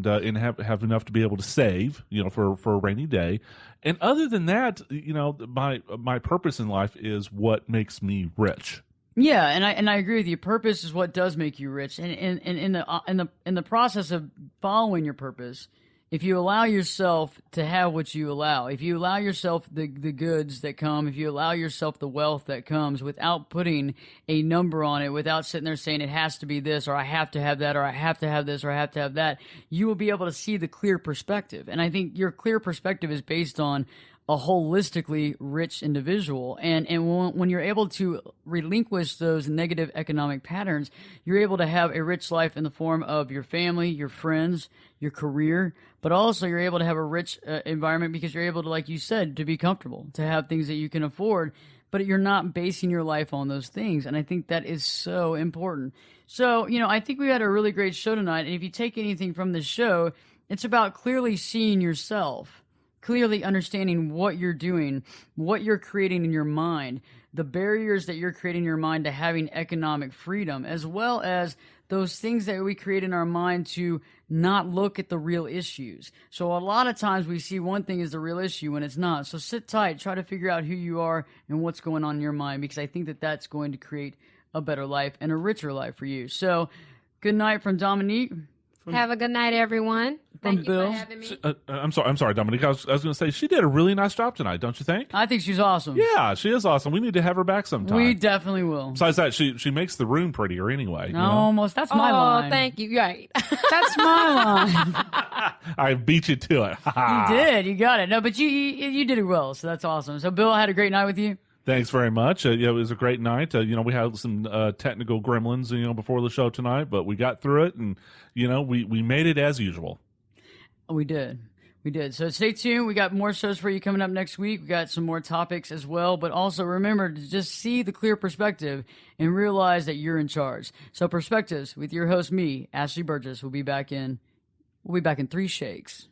have enough to be able to save, for a rainy day. And other than that, my purpose in life is what makes me rich. Yeah, and I agree with you. Purpose is what does make you rich, and in the process of following your purpose, if you allow yourself to have what you allow, if you allow yourself the goods that come, if you allow yourself the wealth that comes without putting a number on it, without sitting there saying it has to be this, or I have to have that, or I have to have this, or I have to have that, you will be able to see the clear perspective. And I think your clear perspective is based on a holistically rich individual. And when you're able to relinquish those negative economic patterns, you're able to have a rich life in the form of your family, your friends, your career, but also you're able to have a rich environment because you're able to, like you said, to be comfortable, to have things that you can afford, but you're not basing your life on those things. And I think that is so important. So, I think we had a really great show tonight. And if you take anything from this show, it's about clearly seeing yourself, clearly understanding what you're doing, what you're creating in your mind, the barriers that you're creating in your mind to having economic freedom, as well as those things that we create in our mind to not look at the real issues. So a lot of times we see one thing as the real issue when it's not. So sit tight, try to figure out who you are and what's going on in your mind, because I think that that's going to create a better life and a richer life for you. So good night from Dominique. Have a good night, everyone. Thank you Bill. for having me. I'm sorry, Dominique. I was going to say, she did a really nice job tonight, don't you think? I think she's awesome. Yeah, she is awesome. We need to have her back sometime. We definitely will. Besides that, she makes the room prettier anyway. Almost. That's my line. Oh, thank you. Right. That's my line. I beat you to it. You did. You got it. No, but you did it well, so that's awesome. So, Bill, I had a great night with you. Thanks very much. It was a great night. We had some technical gremlins, before the show tonight, but we got through it, and we made it as usual. We did. So stay tuned. We got more shows for you coming up next week. We got some more topics as well, but also remember to just see the clear perspective and realize that you're in charge. So Perspectives with your host, me, Ashley Berges, will be back in 3 shakes.